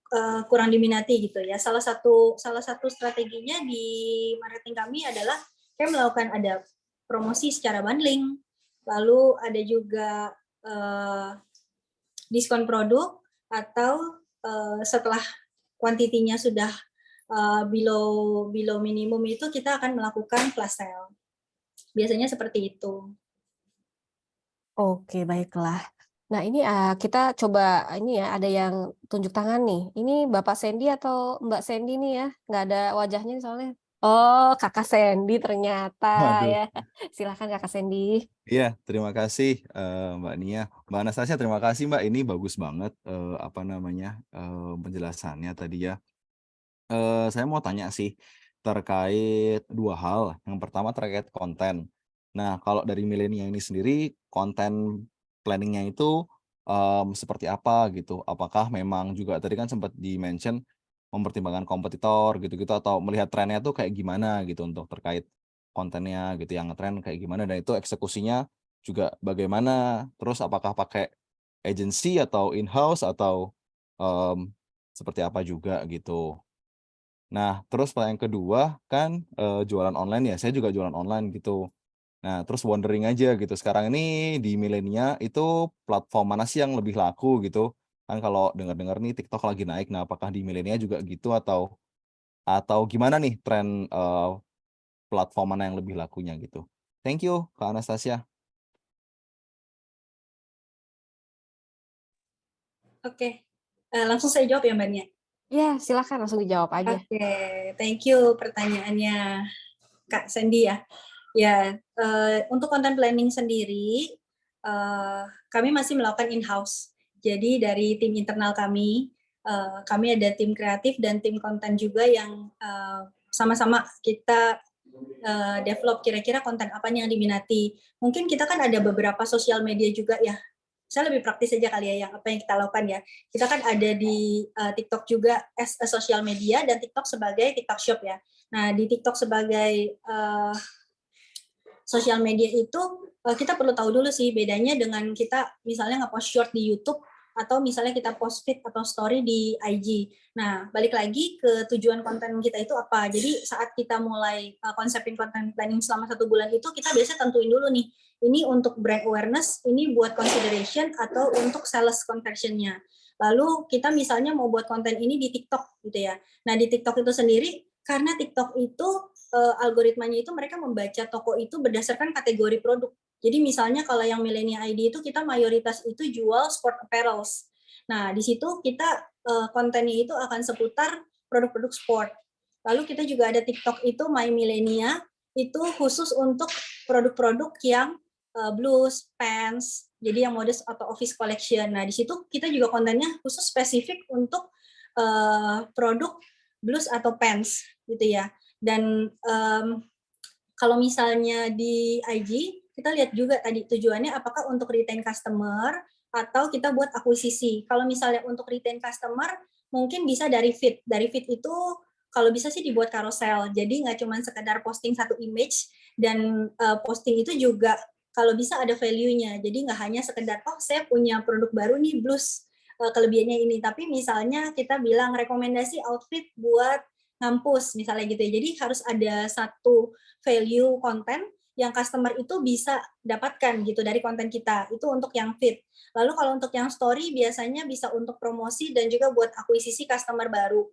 kurang diminati gitu ya. Salah satu strateginya di marketing kami adalah kami melakukan ada promosi secara bundling, lalu ada juga diskon produk, atau setelah kuantitinya sudah below minimum itu kita akan melakukan flash sale. Biasanya seperti itu. Oke, baiklah. Nah, ini kita coba ini ya, ada yang tunjuk tangan nih. Ini Bapak Sandy atau Mbak Sandy nih ya? Nggak ada wajahnya nih soalnya. Oh, Kakak Sandy ternyata Waduh. ya. Silakan Kakak Sandy. Iya, terima kasih Mbak Nia. Mbak Anastasia, terima kasih Mbak. Ini bagus banget penjelasannya tadi ya. Saya mau tanya sih terkait dua hal. Yang pertama terkait konten. Nah, kalau dari milenial ini sendiri, konten planningnya itu seperti apa gitu? Apakah memang juga tadi kan sempat di-mention mempertimbangkan kompetitor gitu-gitu, atau melihat trennya tuh kayak gimana gitu untuk terkait kontennya gitu, yang ngetren kayak gimana, dan itu eksekusinya juga bagaimana? Terus apakah pakai agency atau in-house atau seperti apa juga gitu? Nah, terus pertanyaan kedua kan jualan online ya, saya juga jualan online gitu. Nah, terus wondering aja gitu, sekarang ini di milenial itu platform mana sih yang lebih laku gitu? Kan kalau dengar-dengar nih TikTok lagi naik, nah apakah di milenial juga gitu, atau gimana nih tren platform mana yang lebih lakunya gitu? Thank you, Kak Anastasia. Oke, langsung saya jawab ya Mbak Nia. Ya, silakan langsung dijawab aja. Oke, thank you pertanyaannya Kak Sandy ya. Ya, untuk content planning sendiri, kami masih melakukan in-house. Jadi dari tim internal kami ada tim kreatif dan tim konten juga yang sama-sama kita develop kira-kira konten apa yang diminati. Mungkin kita kan ada beberapa sosial media juga ya. Saya lebih praktis aja kali ya yang apa yang kita lakukan ya. Kita kan ada di TikTok juga as a social media dan TikTok sebagai TikTok Shop ya. Nah, di TikTok sebagai sosial media itu kita perlu tahu dulu sih bedanya dengan kita misalnya nge-post short di YouTube atau misalnya kita post feed atau story di IG. Nah, balik lagi ke tujuan konten kita itu apa. Jadi saat kita mulai konsepin content planning selama 1 bulan itu, kita biasanya tentuin dulu nih, ini untuk brand awareness, ini buat consideration, atau untuk sales conversion-nya. Lalu kita misalnya mau buat konten ini di TikTok gitu ya. Nah, di TikTok itu sendiri, karena TikTok itu algoritmanya itu mereka membaca toko itu berdasarkan kategori produk. Jadi misalnya kalau yang Millennial ID itu kita mayoritas itu jual sport apparels. Nah, di situ kita kontennya itu akan seputar produk-produk sport. Lalu kita juga ada TikTok itu My Millennial, itu khusus untuk produk-produk yang blues, pants, jadi yang modest atau office collection. Nah, di situ kita juga kontennya khusus spesifik untuk produk blues atau pants gitu ya. Dan kalau misalnya di IG, kita lihat juga tadi tujuannya apakah untuk retain customer atau kita buat akuisisi. Kalau misalnya untuk retain customer, mungkin bisa dari feed. Dari feed itu kalau bisa sih dibuat carousel. Jadi nggak cuma sekedar posting satu image, dan posting itu juga kalau bisa ada value-nya. Jadi nggak hanya sekedar, oh saya punya produk baru nih, blus, kelebihannya ini. Tapi misalnya kita bilang rekomendasi outfit buat ngampus, misalnya gitu ya. Jadi harus ada satu value konten yang customer itu bisa dapatkan gitu dari konten kita. Itu untuk yang feed. Lalu kalau untuk yang story biasanya bisa untuk promosi dan juga buat akuisisi customer baru.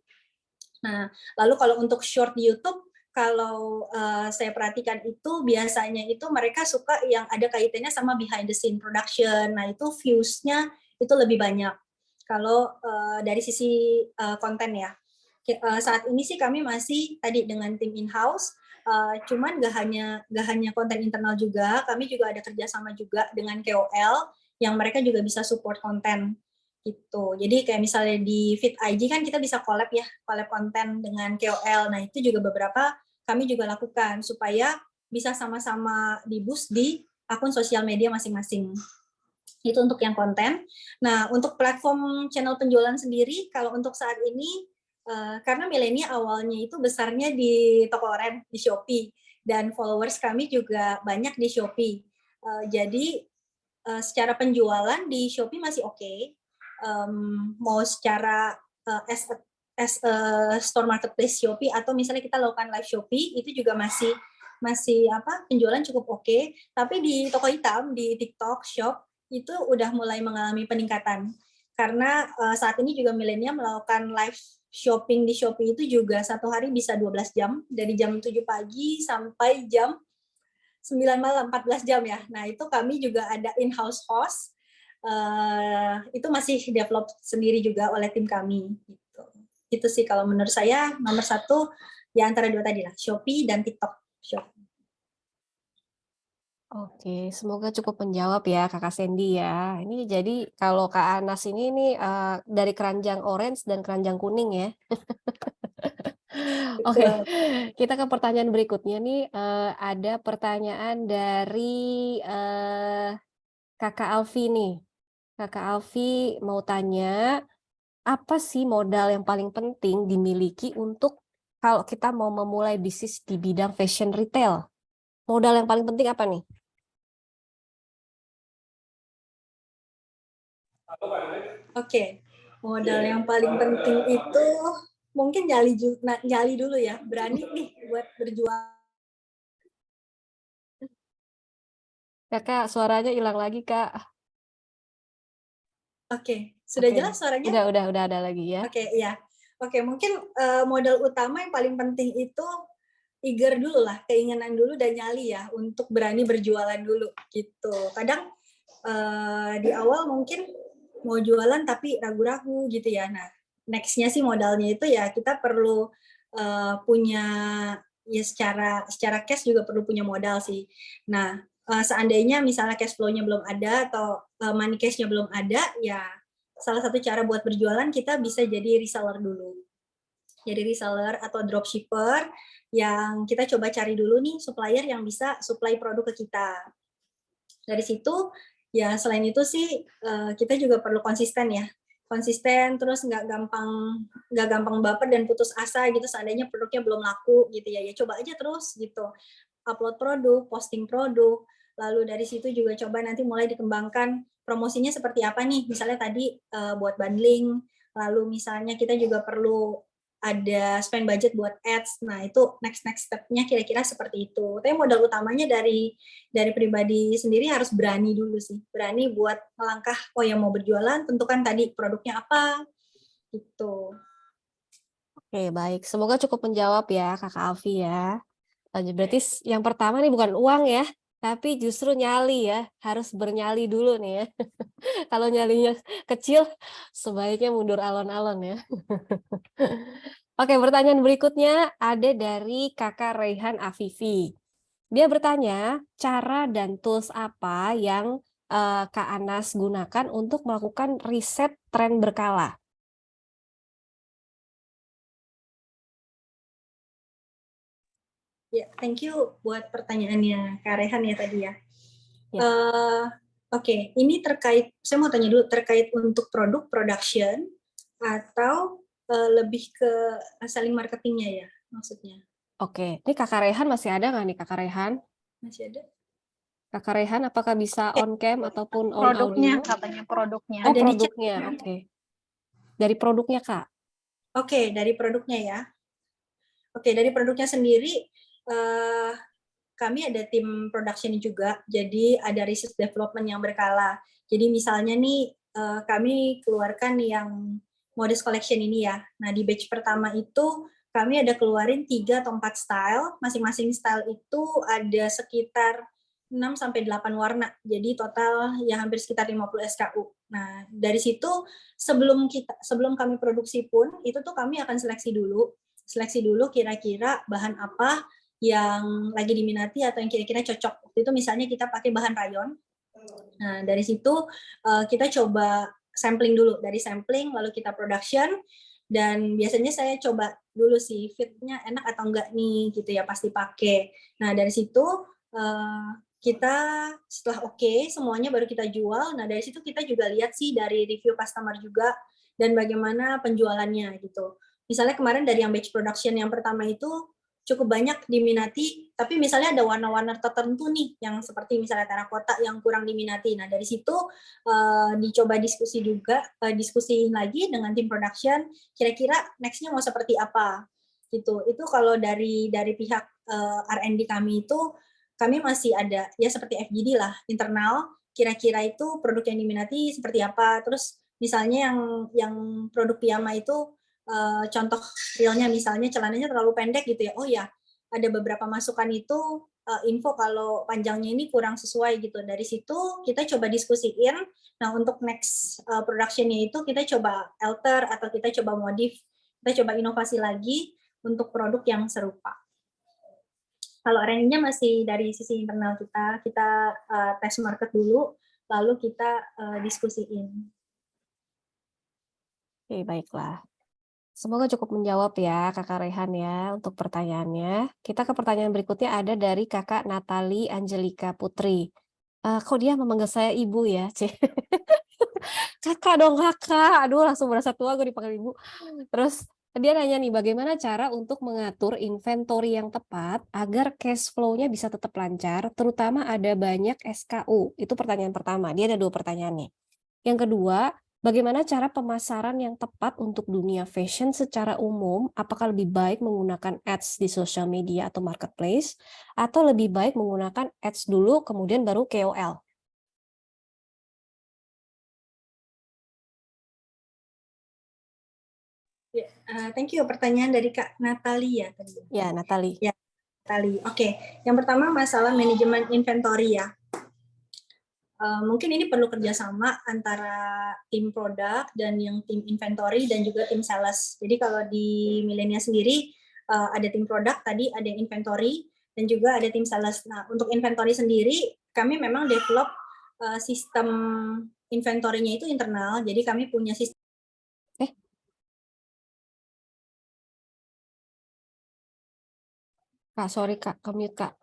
Nah, lalu kalau untuk short di YouTube, kalau saya perhatikan itu biasanya itu mereka suka yang ada kaitannya sama behind the scene production. Nah, itu views-nya itu lebih banyak. Kalau dari sisi konten ya. Saat ini sih kami masih tadi dengan tim in-house, cuman gak hanya konten internal juga, kami juga ada kerjasama juga dengan KOL yang mereka juga bisa support konten gitu. Jadi kayak misalnya di feed IG kan kita bisa collab konten dengan KOL. Nah itu juga beberapa kami juga lakukan supaya bisa sama-sama di-boost di akun sosial media masing-masing. Itu untuk yang konten. Nah untuk platform channel penjualan sendiri, kalau untuk saat ini karena Milenia awalnya itu besarnya di toko oren, di Shopee, dan followers kami juga banyak di Shopee. Jadi secara penjualan di Shopee masih oke. Mau secara as a store marketplace Shopee atau misalnya kita lakukan live Shopee itu juga masih penjualan cukup oke. Tapi di toko hitam, di TikTok Shop itu udah mulai mengalami peningkatan. Karena saat ini juga Milenia melakukan live shopping di Shopee itu juga satu hari bisa 12 jam, dari jam 7 pagi sampai jam 9 malam, 14 jam ya. Nah itu kami juga ada in-house host, itu masih develop sendiri juga oleh tim kami. Gitu. Itu sih kalau menurut saya nomor satu ya antara dua tadi lah, Shopee dan TikTok Shop. Oke, semoga cukup menjawab ya Kakak Sandy ya. Ini jadi kalau Kak Anas ini nih dari keranjang orange dan keranjang kuning ya. Oke, kita ke pertanyaan berikutnya nih. Ada pertanyaan dari Kakak Alfi nih. Kakak Alfi mau tanya, apa sih modal yang paling penting dimiliki untuk kalau kita mau memulai bisnis di bidang fashion retail? Modal yang paling penting apa nih? Oke, modal yang paling penting itu mungkin nyali dulu ya, berani nih buat berjuang. Kakak, suaranya hilang lagi, Kak. Oke, sudah Oke. jelas suaranya? Udah ada lagi ya. Oke, iya. Oke, mungkin modal utama yang paling penting itu eager dulu lah, keinginan dulu dan nyali ya, untuk berani berjualan dulu gitu. Kadang di awal mungkin mau jualan tapi ragu-ragu gitu ya. Nah, next-nya sih modalnya itu ya kita perlu punya ya secara cash juga perlu punya modal sih. Nah, seandainya misalnya cash flow-nya belum ada atau money cash-nya belum ada, ya salah satu cara buat berjualan kita bisa jadi reseller dulu. Jadi reseller atau dropshipper yang kita coba cari dulu nih supplier yang bisa supply produk ke kita. Dari situ ya selain itu sih kita juga perlu konsisten ya. Konsisten terus nggak gampang baper dan putus asa gitu seandainya produknya belum laku gitu ya. Ya coba aja terus gitu. Upload produk, posting produk. Lalu dari situ juga coba nanti mulai dikembangkan promosinya seperti apa nih. Misalnya tadi buat bundling, lalu misalnya kita juga perlu ada spend budget buat ads. Nah, itu next step-nya kira-kira seperti itu. Tapi modal utamanya dari pribadi sendiri harus berani dulu sih. Berani buat melangkah, oh yang mau berjualan, tentukan tadi produknya apa, gitu. Oke, baik. Semoga cukup menjawab ya, Kakak Alfi ya. Berarti yang pertama nih bukan uang ya, tapi justru nyali ya. Harus bernyali dulu nih ya. Kalau nyalinya kecil, sebaiknya mundur alon-alon ya. Oke, pertanyaan berikutnya ada dari Kakak Raihan Afifi. Dia bertanya, cara dan tools apa yang Kak Anas gunakan untuk melakukan riset tren berkala? Ya, thank you buat pertanyaannya Kak Rehan ya tadi ya. Ya. Oke, ini terkait, saya mau tanya dulu terkait untuk produk production atau lebih ke selling marketingnya ya maksudnya? Oke, ini Kakak Rehan masih ada nggak nih Kakak Rehan? Masih ada? Kakak Rehan, apakah bisa on cam ataupun on Produknya, audio? katanya produknya. Oh, Ada di chat. produknya, oke. Dari produknya, Kak. Oke, dari produknya ya. Oke, dari produknya sendiri, kami ada tim production juga, jadi ada research development yang berkala. Jadi misalnya nih, kami keluarkan yang Modest Collection ini ya. Nah, di batch pertama itu kami ada keluarin 3 atau 4 style, masing-masing style itu ada sekitar 6-8 warna, jadi total ya hampir sekitar 50 SKU. Nah, dari situ sebelum kami produksi pun, itu tuh kami akan seleksi dulu kira-kira bahan apa yang lagi diminati atau yang kira-kira cocok. Waktu itu misalnya kita pakai bahan rayon. Nah, dari situ kita coba sampling dulu. Dari sampling lalu kita production, dan biasanya saya coba dulu sih fitnya enak atau enggak nih gitu ya, pasti pakai. Nah, dari situ kita setelah oke semuanya baru kita jual. Nah, dari situ kita juga lihat sih dari review customer juga dan bagaimana penjualannya gitu. Misalnya kemarin dari yang batch production yang pertama itu cukup banyak diminati, tapi misalnya ada warna-warna tertentu nih yang seperti misalnya terakota yang kurang diminati. Nah, dari situ dicoba diskusi lagi dengan tim production, kira-kira next-nya mau seperti apa gitu. Itu kalau dari pihak R&D kami itu kami masih ada ya seperti FGD lah, internal, kira-kira itu produk yang diminati seperti apa. Terus misalnya yang produk piyama itu contoh realnya misalnya celananya terlalu pendek gitu ya. Oh ya, ada beberapa masukan itu info kalau panjangnya ini kurang sesuai gitu. Dari situ kita coba diskusiin. Nah, untuk next production-nya itu kita coba alter atau kita coba modif, kita coba inovasi lagi untuk produk yang serupa. Kalau R&D-nya masih dari sisi internal kita tes market dulu, lalu kita diskusiin. Oke, baiklah. Semoga cukup menjawab ya Kakak Rehan ya untuk pertanyaannya. Kita ke pertanyaan berikutnya ada dari Kakak Natali Angelika Putri. Kok dia memanggil saya ibu ya? Kakak dong kakak. Aduh, langsung merasa tua gue dipanggil ibu. Terus dia nanya nih, bagaimana cara untuk mengatur inventory yang tepat agar cash flow-nya bisa tetap lancar, terutama ada banyak SKU. Itu pertanyaan pertama. Dia ada 2 pertanyaan nih. Yang kedua, bagaimana cara pemasaran yang tepat untuk dunia fashion secara umum? Apakah lebih baik menggunakan ads di social media atau marketplace, atau lebih baik menggunakan ads dulu kemudian baru KOL? Thank you. Pertanyaan dari Kak Natali ya tadi. Ya, Natali. Ya, Natali. Oke. Yang pertama masalah manajemen inventory ya. Mungkin ini perlu kerjasama antara tim produk dan yang tim inventory dan juga tim sales. Jadi kalau di Millenia sendiri ada tim produk tadi, ada yang inventory dan juga ada tim sales. Nah, untuk inventory sendiri kami memang develop sistem inventory-nya itu internal. Jadi kami punya sistem. Kak, sorry Kak, ke-mute Kak.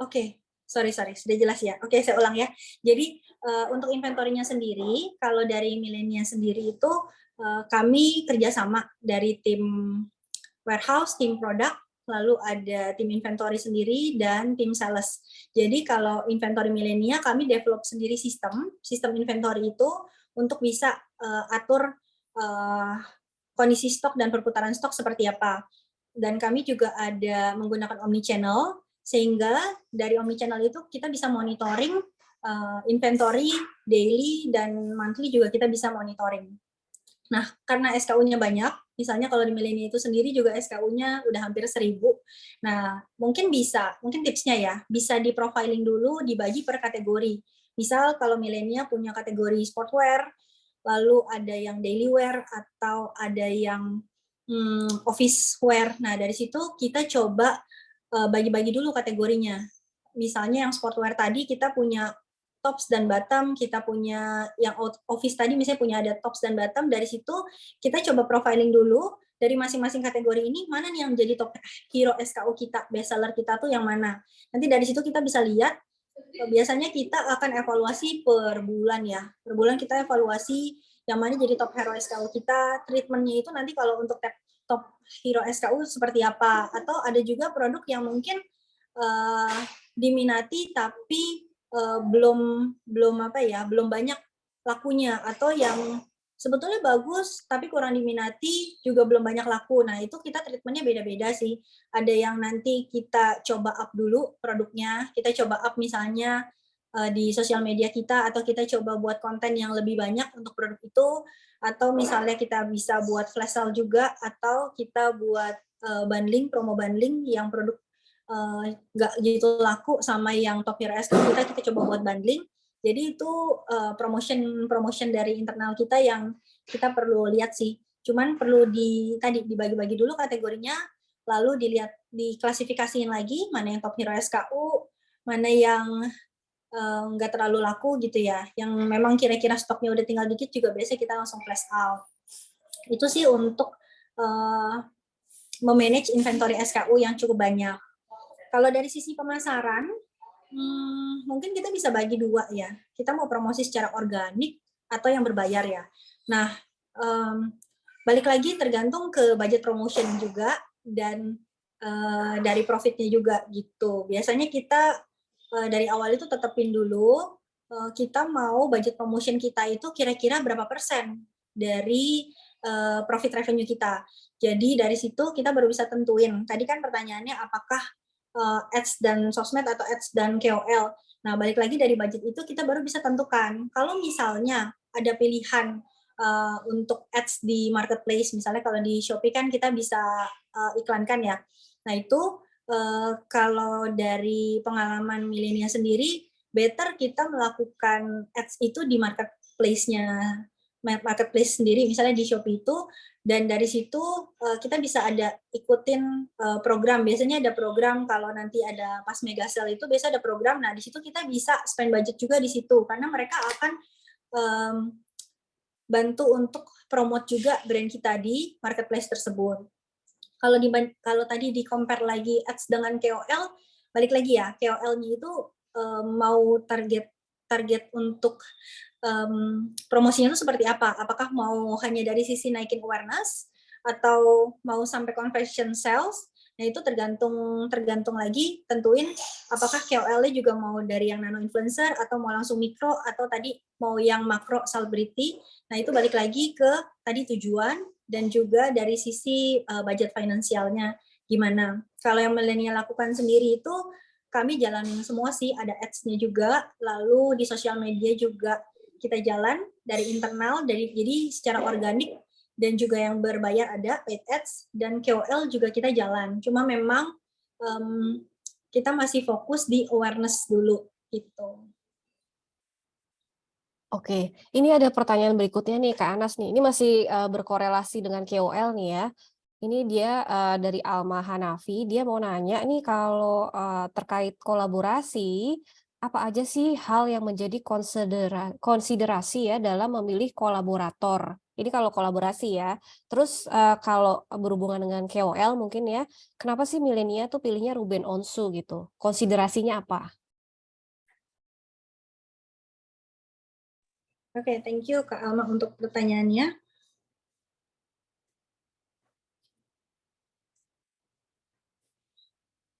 Oke. Sorry, sudah jelas ya. Oke, saya ulang ya. Jadi untuk inventory-nya sendiri, kalau dari Millenia sendiri itu kami kerjasama dari tim warehouse, tim produk, lalu ada tim inventory sendiri dan tim sales. Jadi kalau inventory Millenia kami develop sendiri sistem inventory itu untuk bisa atur kondisi stok dan perputaran stok seperti apa. Dan kami juga ada menggunakan omnichannel, sehingga dari omnichannel itu kita bisa monitoring inventory daily dan monthly juga kita bisa monitoring. Nah, karena SKU-nya banyak, misalnya kalau di Millenia itu sendiri juga SKU-nya udah hampir 1000. Nah, mungkin tipsnya ya, bisa di profiling dulu, dibagi per kategori. Misal kalau Millenia punya kategori sportwear, lalu ada yang daily wear atau ada yang office wear. Nah, dari situ kita coba bagi-bagi dulu kategorinya. Misalnya yang sportwear tadi kita punya tops dan bottom, kita punya yang office tadi misalnya punya ada tops dan bottom. Dari situ kita coba profiling dulu dari masing-masing kategori ini mana nih yang jadi top hero SKU kita, best seller kita tuh yang mana. Nanti dari situ kita bisa lihat, biasanya kita akan evaluasi per bulan ya. Per bulan kita evaluasi yang mana jadi top hero SKU kita, treatmentnya itu nanti kalau untuk top hero SKU seperti apa, atau ada juga produk yang mungkin diminati tapi belum banyak lakunya, atau yang sebetulnya bagus tapi kurang diminati juga belum banyak laku. Nah, itu kita treatmentnya beda-beda sih. Ada yang nanti kita coba up dulu produknya, kita coba up misalnya di sosial media kita, atau kita coba buat konten yang lebih banyak untuk produk itu, atau misalnya kita bisa buat flash sale juga, atau kita buat bundling, promo bundling yang produk nggak gitu laku sama yang top hero SK kita coba buat bundling. Jadi itu promotion dari internal kita yang kita perlu lihat sih. Cuman perlu dibagi-bagi dulu kategorinya, lalu diklasifikasiin lagi mana yang top hero SKU, mana yang nggak terlalu laku gitu ya. Yang memang kira-kira stoknya udah tinggal dikit juga biasanya kita langsung flash out. Itu sih untuk memanage inventory SKU yang cukup banyak. Kalau dari sisi pemasaran, mungkin kita bisa bagi dua ya. Kita mau promosi secara organik atau yang berbayar ya. Nah, balik lagi tergantung ke budget promotion juga dan dari profitnya juga gitu. Biasanya kita dari awal itu tetapin dulu kita mau budget promotion kita itu kira-kira berapa persen dari profit revenue kita. Jadi dari situ kita baru bisa tentuin. Tadi kan pertanyaannya apakah ads dan sosmed atau ads dan KOL. Nah, balik lagi dari budget itu kita baru bisa tentukan. Kalau misalnya ada pilihan untuk ads di marketplace, misalnya kalau di Shopee kan kita bisa iklankan ya. Nah, itu kalau dari pengalaman milenial sendiri, better kita melakukan ads itu di marketplace sendiri, misalnya di Shopee itu, dan dari situ kita bisa ikutin program. Biasanya ada program kalau nanti ada pas mega sale itu biasa ada program. Nah, di situ kita bisa spend budget juga di situ karena mereka akan bantu untuk promote juga brand kita di marketplace tersebut. Kalau tadi di compare lagi ads dengan KOL, balik lagi ya, KOL-nya itu mau target untuk promosinya itu seperti apa? Apakah mau hanya dari sisi naikin awareness atau mau sampai conversion sales? Nah, itu tergantung lagi tentuin apakah KOL-nya juga mau dari yang nano influencer atau mau langsung mikro atau tadi mau yang makro celebrity. Nah, itu balik lagi ke tadi tujuan dan juga dari sisi budget finansialnya gimana. Kalau yang milenial lakukan sendiri itu kami jalanin semua sih, ada ads-nya juga, lalu di sosial media juga kita jalan dari internal, jadi secara organik dan juga yang berbayar ada paid ads dan KOL juga kita jalan. Cuma memang kita masih fokus di awareness dulu gitu. Oke, ini ada pertanyaan berikutnya nih Kak Anas nih. Ini masih berkorelasi dengan KOL nih ya. Ini dia dari Alma Hanafi, dia mau nanya nih kalau terkait kolaborasi, apa aja sih hal yang menjadi konsiderasi ya dalam memilih kolaborator? Ini kalau kolaborasi ya. Terus kalau berhubungan dengan KOL mungkin ya, kenapa sih milenial tuh pilihnya Ruben Onsu gitu? Konsiderasinya apa? Oke, thank you Kak Alma untuk pertanyaannya.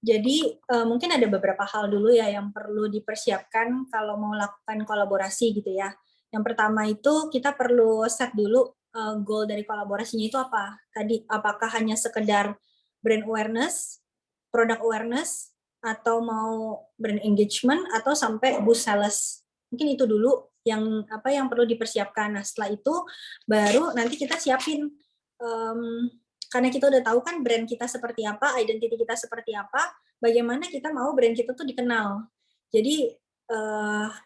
Jadi mungkin ada beberapa hal dulu ya yang perlu dipersiapkan kalau mau lakukan kolaborasi gitu ya. Yang pertama itu kita perlu set dulu goal dari kolaborasinya itu apa. Tadi apakah hanya sekedar brand awareness, product awareness, atau mau brand engagement, atau sampai boost sales. Mungkin itu dulu yang perlu dipersiapkan. Nah, setelah itu baru nanti kita siapin karena kita udah tahu kan brand kita seperti apa, identity kita seperti apa, bagaimana kita mau brand kita tuh dikenal. Jadi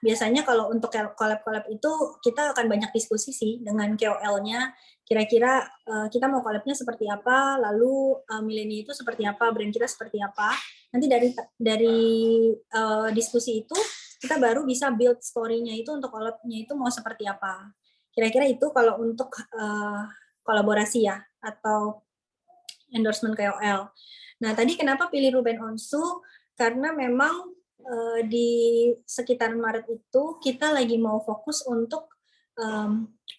biasanya kalau untuk collab-collab itu kita akan banyak diskusi sih dengan KOL-nya, kira-kira kita mau collab-nya seperti apa, lalu milenial itu seperti apa, brand kita seperti apa. Nanti dari diskusi itu kita baru bisa build story-nya itu untuk collab-nya itu mau seperti apa. Kira-kira itu kalau untuk kolaborasi ya, atau endorsement KOL. Nah, tadi kenapa pilih Ruben Onsu? Karena memang di sekitar Maret itu kita lagi mau fokus untuk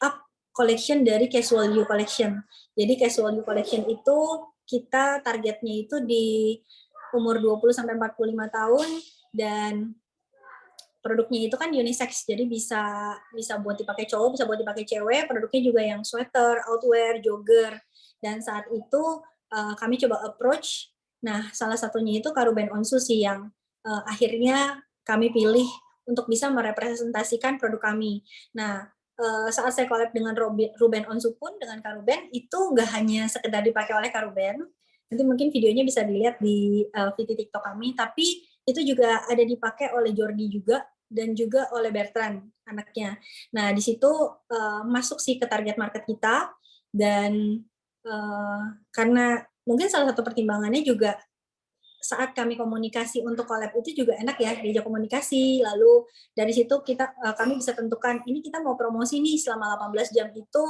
up collection dari Casual You Collection. Jadi Casual You Collection itu kita targetnya itu di umur 20 sampai 45 tahun dan produknya itu kan unisex, jadi bisa buat dipakai cowok, bisa buat dipakai cewek. Produknya juga yang sweater, outwear, jogger. Dan saat itu kami coba approach. Nah, salah satunya itu Karuben Onsu sih yang akhirnya kami pilih untuk bisa merepresentasikan produk kami. Nah, saat saya collab dengan Ruben Onsu pun dengan Karuben itu nggak hanya sekedar dipakai oleh Karuben. Nanti mungkin videonya bisa dilihat di video TikTok kami, tapi itu juga ada dipakai oleh Jordi juga dan juga oleh Bertrand anaknya. Nah, di situ masuk sih ke target market kita dan karena mungkin salah satu pertimbangannya juga saat kami komunikasi untuk collab itu juga enak ya diajak komunikasi, lalu dari situ kami bisa tentukan ini kita mau promosi nih selama 18 jam itu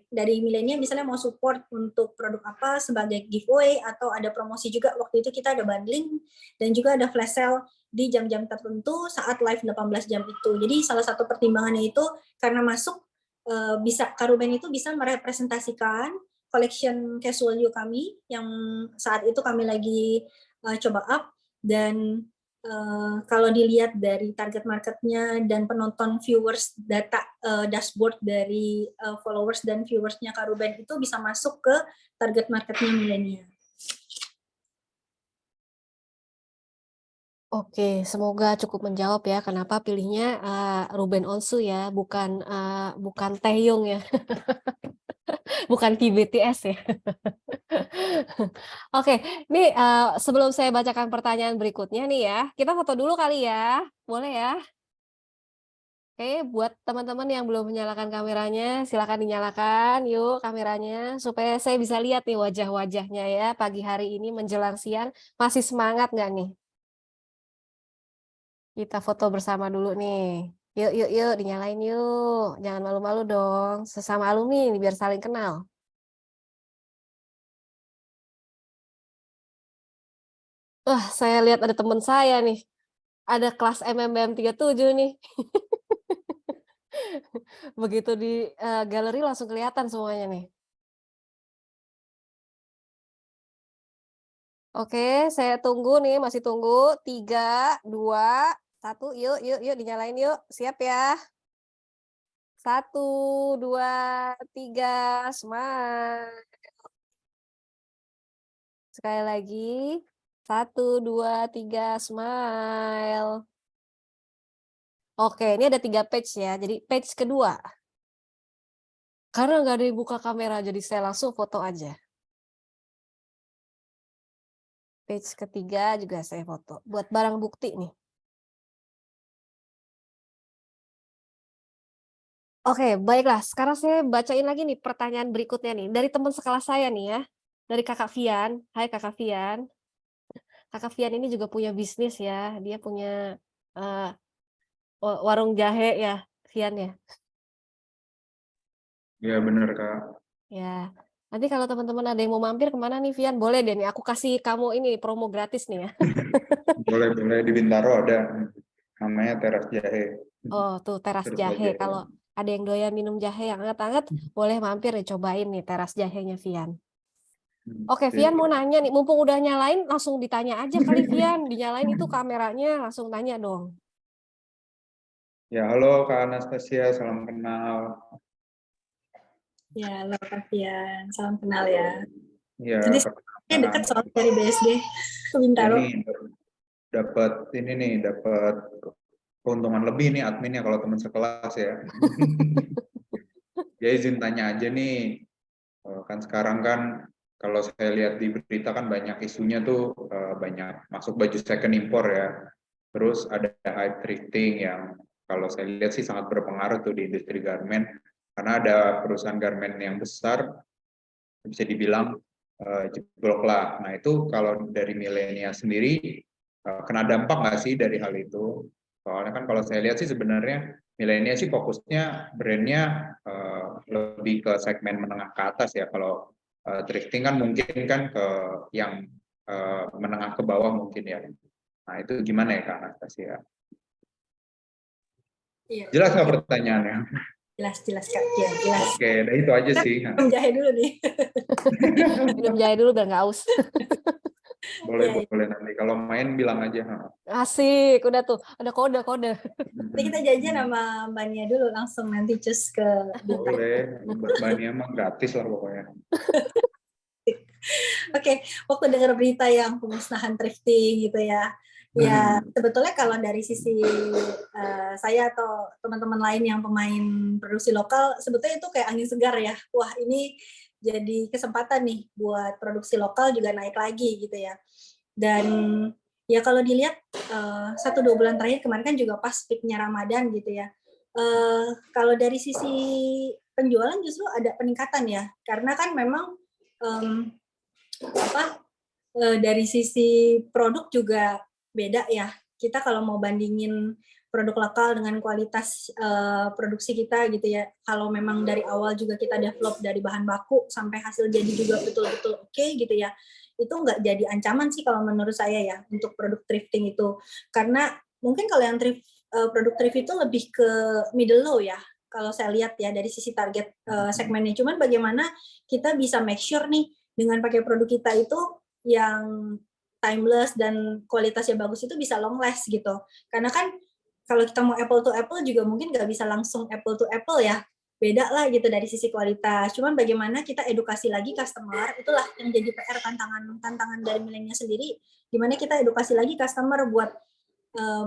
dari milenial misalnya mau support untuk produk apa sebagai giveaway atau ada promosi juga. Waktu itu kita ada bundling dan juga ada flash sale di jam-jam tertentu saat live 18 jam itu. Jadi salah satu pertimbangannya itu karena masuk Karuben itu bisa merepresentasikan collection casual you kami yang saat itu kami lagi coba up dan kalau dilihat dari target marketnya dan penonton viewers data dashboard dari followers dan viewersnya Karuben itu bisa masuk ke target marketnya milenial. Oke, semoga cukup menjawab ya kenapa pilihnya Ruben Onsu ya, bukan Taehyung ya. Bukan BTS ya. Oke, nih sebelum saya bacakan pertanyaan berikutnya nih ya, kita foto dulu kali ya, boleh ya? Oke, buat teman-teman yang belum menyalakan kameranya, silakan dinyalakan yuk kameranya, supaya saya bisa lihat nih wajah-wajahnya ya, pagi hari ini menjelang siang, masih semangat nggak nih? Kita foto bersama dulu nih. Yuk, dinyalain yuk. Jangan malu-malu dong. Sesama alumni biar saling kenal. Wah, saya lihat ada teman saya nih. Ada kelas MMBM 37 nih. Begitu di galeri langsung kelihatan semuanya nih. Oke, saya tunggu nih, masih tunggu. 3, 2, 1, yuk, dinyalain yuk. Siap ya. 1, 2, 3, smile. Sekali lagi. 1, 2, 3, smile. Oke, ini ada 3 page ya. Jadi page kedua. Karena nggak ada yang buka kamera, jadi saya langsung foto aja. Page ketiga juga saya foto. Buat barang bukti nih. Oke, baiklah. Sekarang saya bacain lagi nih pertanyaan berikutnya nih. Dari teman sekelas saya nih ya. Dari Kakak Vian. Hai Kakak Vian. Kakak Vian ini juga punya bisnis ya. Dia punya warung jahe ya, Vian ya? Ya benar Kak. Ya. Nanti kalau teman-teman ada yang mau mampir kemana nih Vian? Boleh deh nih. Aku kasih kamu ini promo gratis nih ya. Boleh di Bintaro ada. Namanya Teras Jahe. Oh, tuh teras jahe. Kalau ada yang doyan minum jahe yang hangat-hangat, boleh mampir nih cobain nih teras jahenya Vian. Oke, Vian mau nanya nih, mumpung udah nyalain, langsung ditanya aja kali Vian. Dinyalain itu kameranya, langsung tanya dong. Ya, halo Kak Anastasia, salam kenal. Ya, halo Kak Vian, salam kenal ya. Ya, Jadi dekat soal dari BSD ke Bintaro. Ini dapat keuntungan lebih nih adminnya kalau teman sekelas ya. Ya izin tanya aja nih, kan sekarang kan kalau saya lihat di berita kan banyak isunya tuh banyak masuk baju second impor ya. Terus ada hype thrifting yang kalau saya lihat sih sangat berpengaruh tuh di industri garment karena ada perusahaan garment yang besar bisa dibilang jeblok lah. Nah itu kalau dari milenial sendiri kena dampak nggak sih dari hal itu? Soalnya kan kalau saya lihat sih sebenarnya milenial sih fokusnya brandnya lebih ke segmen menengah ke atas ya. Kalau thrifting kan mungkin kan ke yang menengah ke bawah mungkin ya. Nah itu gimana ya Kak Anastasia? Iya. Jelas nggak pertanyaannya? Jelas Kak, ya jelas. Oke, nah itu aja sih. Minum jahe dulu nih. Minum jahe dulu biar nggak aus. Boleh, Iya, boleh nanti. Kalau main bilang aja. Asik, udah tuh, ada kode-kode. nanti kita janjian sama Mbak Nia dulu langsung nanti cus ke Bintan. Boleh, Mbak Nia mah gratis lah pokoknya. Oke, waktu dengar berita yang pemusnahan thrifting gitu ya, ya sebetulnya kalau dari sisi saya atau teman-teman lain yang pemain produksi lokal, sebetulnya itu kayak angin segar ya. Wah, ini jadi kesempatan nih buat produksi lokal juga naik lagi gitu ya. Dan ya kalau dilihat 1-2 bulan terakhir kemarin kan juga pas peaknya Ramadan gitu ya. Kalau dari sisi penjualan justru ada peningkatan ya, karena kan memang dari sisi produk juga beda ya. Kita kalau mau bandingin produk lokal dengan kualitas produksi kita gitu ya. Kalau memang dari awal juga kita develop dari bahan baku sampai hasil jadi juga betul-betul oke gitu ya. Itu nggak jadi ancaman sih kalau menurut saya ya untuk produk thrifting itu. Karena mungkin kalau yang produk thrift itu lebih ke middle low ya. Kalau saya lihat ya dari sisi target segmennya. Cuman bagaimana kita bisa make sure nih dengan pakai produk kita itu yang timeless dan kualitasnya bagus itu bisa long last gitu. Karena kan kalau kita mau apple to apple juga mungkin nggak bisa langsung apple to apple ya. Beda lah gitu dari sisi kualitas. Cuman bagaimana kita edukasi lagi customer, itulah yang jadi PR tantangan dari milenial sendiri. Gimana kita edukasi lagi customer buat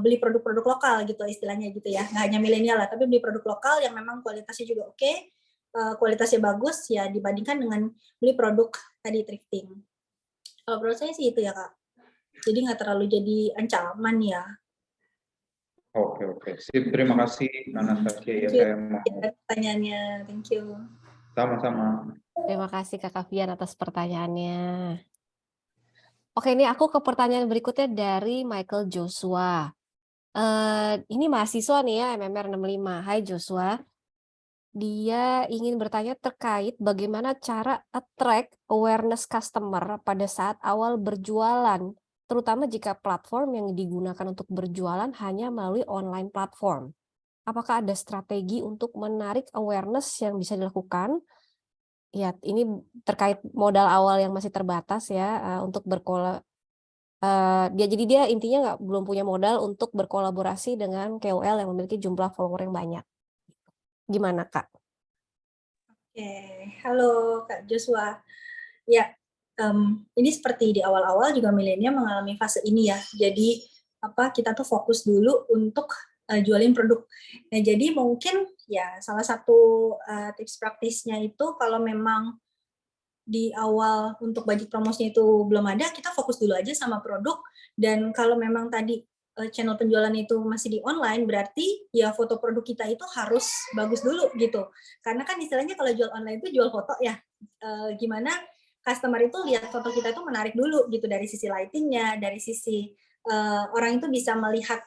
beli produk-produk lokal gitu istilahnya gitu ya. Nggak hanya milenial lah, tapi beli produk lokal yang memang kualitasnya juga oke, kualitasnya bagus ya dibandingkan dengan beli produk tadi thrifting. Kalau menurut saya sih itu ya Kak. Jadi nggak terlalu jadi ancaman ya. Oke. Sip, terima kasih Anastasia ya, saya mau. Pertanyaannya, thank you. Sama-sama. Terima kasih Kak Kavian atas pertanyaannya. Oke, ini aku ke pertanyaan berikutnya dari Michael Joshua. Ini mahasiswa nih ya, MMR 65. Hai Joshua. Dia ingin bertanya terkait bagaimana cara attract awareness customer pada saat awal berjualan, terutama jika platform yang digunakan untuk berjualan hanya melalui online platform. Apakah ada strategi untuk menarik awareness yang bisa dilakukan? Ya, ini terkait modal awal yang masih terbatas ya untuk jadi dia intinya belum punya modal untuk berkolaborasi dengan KOL yang memiliki jumlah follower yang banyak. Gimana Kak? Oke, halo Kak Joshua. Ya, ini seperti di awal-awal juga milenial mengalami fase ini ya. Jadi kita tuh fokus dulu untuk jualin produk. Nah, jadi mungkin ya salah satu tips praktisnya itu kalau memang di awal untuk budget promosinya itu belum ada, kita fokus dulu aja sama produk. Dan kalau memang tadi channel penjualan itu masih di online, berarti ya foto produk kita itu harus bagus dulu gitu. Karena kan istilahnya kalau jual online itu jual foto ya. Gimana customer itu lihat foto kita itu menarik dulu gitu dari sisi lightingnya, dari sisi orang itu bisa melihat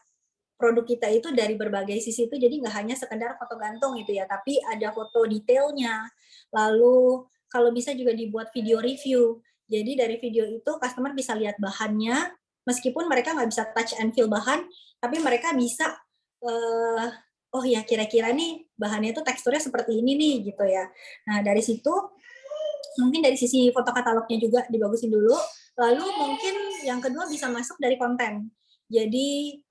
produk kita itu dari berbagai sisi itu, jadi nggak hanya sekedar foto gantung gitu ya, tapi ada foto detailnya. Lalu kalau bisa juga dibuat video review. Jadi dari video itu customer bisa lihat bahannya, meskipun mereka nggak bisa touch and feel bahan, tapi mereka bisa, oh ya kira-kira nih bahannya itu teksturnya seperti ini nih gitu ya. Nah dari situ mungkin dari sisi foto katalognya juga dibagusin dulu. Lalu mungkin yang kedua bisa masuk dari konten. Jadi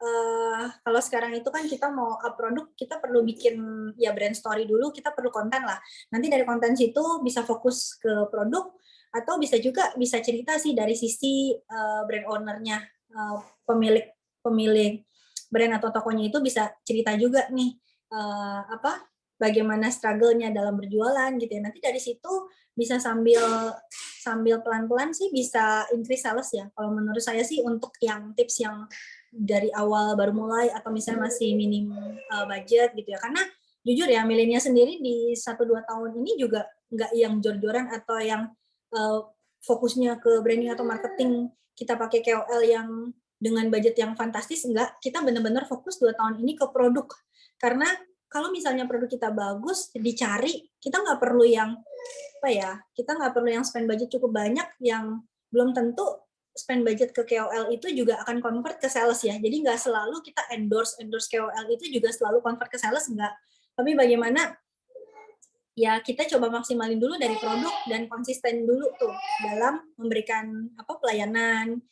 kalau sekarang itu kan kita mau up produk, kita perlu bikin ya brand story dulu, kita perlu konten lah. Nanti dari konten situ bisa fokus ke produk, atau bisa juga bisa cerita sih dari sisi brand owner-nya, pemilik brand atau tokonya itu bisa cerita juga nih bagaimana struggle-nya dalam berjualan gitu ya. Nanti dari situ bisa sambil pelan-pelan sih bisa increase sales ya. Kalau menurut saya sih untuk yang tips yang dari awal baru mulai atau misalnya masih minim budget gitu ya. Karena jujur ya milenial sendiri di 1-2 tahun ini juga nggak yang jor-joran atau yang fokusnya ke branding atau marketing kita pakai KOL yang dengan budget yang fantastis, enggak. Kita benar-benar fokus 2 tahun ini ke produk. Karena kalau misalnya produk kita bagus, dicari, kita nggak perlu yang kita nggak perlu yang spend budget cukup banyak, yang belum tentu spend budget ke KOL itu juga akan convert ke sales ya. Jadi nggak selalu kita endorse KOL itu juga selalu convert ke sales, enggak. Tapi bagaimana ya kita coba maksimalin dulu dari produk dan konsisten dulu tuh dalam memberikan pelayanan,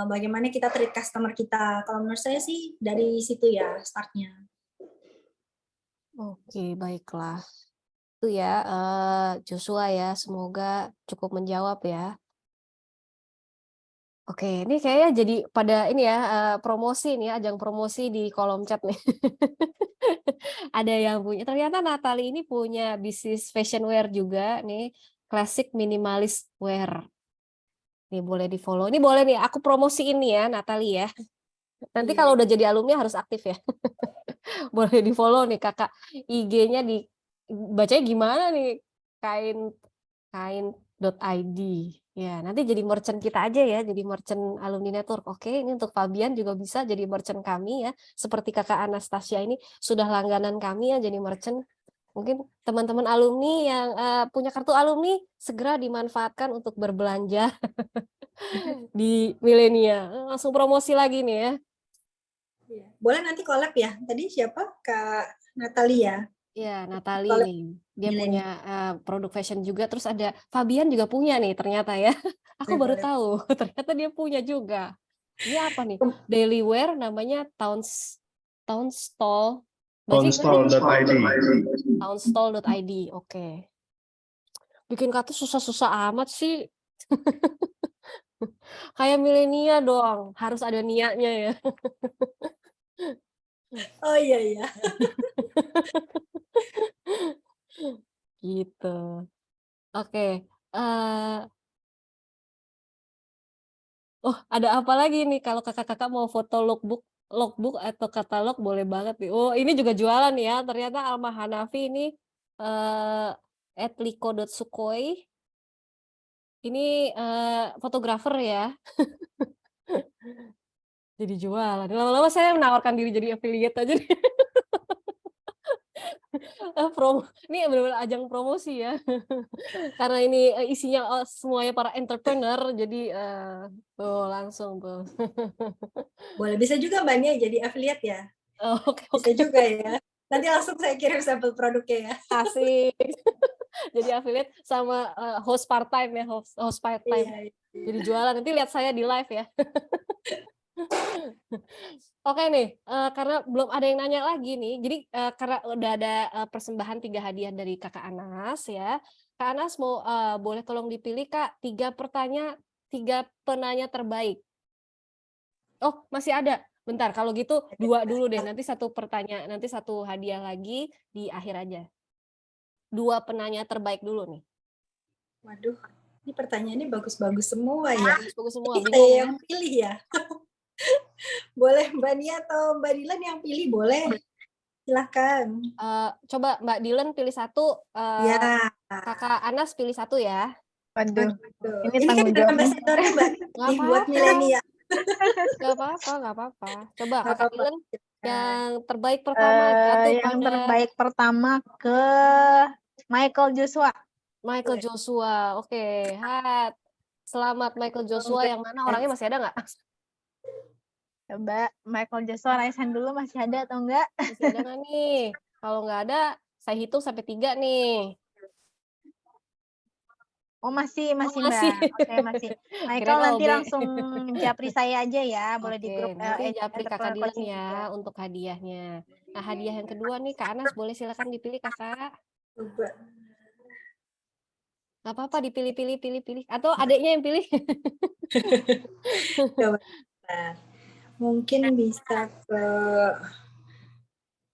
bagaimana kita treat customer kita. Kalau menurut saya sih dari situ ya startnya. Oke, baiklah. Itu ya, Joshua ya, semoga cukup menjawab ya. Oke, ini kayaknya jadi pada ini ya, promosi nih, ajang promosi di kolom chat nih. Ada yang punya, ternyata Natali ini punya bisnis fashion wear juga nih, classic minimalist wear. Nih boleh di-follow. Ini boleh nih, aku promosiin nih ya, Natali ya. Nanti kalau udah jadi alumni harus aktif ya. Boleh di-follow nih Kakak. IG-nya bacanya gimana nih? kain.id. Ya, nanti jadi merchant kita aja ya, jadi merchant alumni network. Oke, ini untuk Fabian juga bisa jadi merchant kami ya. Seperti Kakak Anastasia ini sudah langganan kami ya jadi merchant. Mungkin teman-teman alumni yang punya kartu alumni segera dimanfaatkan untuk berbelanja di Milenia. Langsung promosi lagi nih ya. Boleh nanti collab ya. Tadi siapa? Kak Natalia. Ya, Natali nih. Dia punya produk fashion juga. Terus ada Fabian juga punya nih ternyata ya. Aku baru tahu. Ternyata dia punya juga. Ini apa nih? Daily wear namanya Townstall. Townstall.id. Townstall.id. Oke. Bikin kata susah-susah amat sih. Kayak Milenia dong. Harus ada niatnya ya. Oh iya. Gitu. Oke. Oh, ada apa lagi nih? Kalau kakak-kakak mau foto logbook atau katalog boleh banget nih. Oh, ini juga jualan ya. Ternyata Alma Hanafi ini @liko.sukhoi. Ini fotografer ya. Jadi jualan. Lama-lama saya menawarkan diri jadi affiliate aja nih. Ini benar-benar ajang promosi ya. Karena ini isinya semuanya para entrepreneur, jadi tuh langsung tuh. Boleh, bisa juga Mbak Nia jadi affiliate ya. Oke. Bisa juga ya. Nanti langsung saya kirim sampel produknya ya. Asik. Jadi affiliate sama host part time ya, host part time. Iya. Jadi jualan, nanti lihat saya di live ya. Oke nih, karena belum ada yang nanya lagi nih, jadi karena udah ada persembahan 3 hadiah dari Kakak Anas ya. Kak Anas mau boleh tolong dipilih Kak 3 penanya terbaik. Oh, masih ada. Bentar, kalau gitu 2 dulu deh, nanti 1 pertanyaan, nanti 1 hadiah lagi di akhir aja. 2 penanya terbaik dulu nih. Waduh, ini pertanyaannya bagus-bagus semua ya. Bagus semua, Ini bingung saya ya? yang pilih ya. Boleh Mbak Nia atau Mbak Dilan yang pilih, boleh. Silakan. Coba Mbak Dilan pilih 1, Ya. Kakak Anas pilih 1 ya. Waduh, Ini kan ambasadornya Mbak nih buat milenial. Nggak apa-apa. Coba Kakak Dilan yang terbaik pertama jatuh yang pada terbaik pertama ke Michael Joshua. Michael Joshua. Oke, selamat Michael Joshua. Yang mana orangnya masih ada nggak? Coba Michael Joshua raise hand dulu, masih ada atau enggak? Masih ada nggak nih? Kalau nggak ada, saya hitung sampai 3 nih. Oh masih masih. Mbak. Oke, masih. Michael Kira-kira nanti OB. langsung japri saya aja ya, boleh di Oke, grup nanti japri Kakak Dilan coaching ya juga. untuk hadiahnya. Nah, hadiah yang kedua nih Kak Anas, boleh silakan dipilih Kakak. Coba. Nggak apa-apa, dipilih. Atau adiknya yang pilih. Coba. Mungkin bisa ke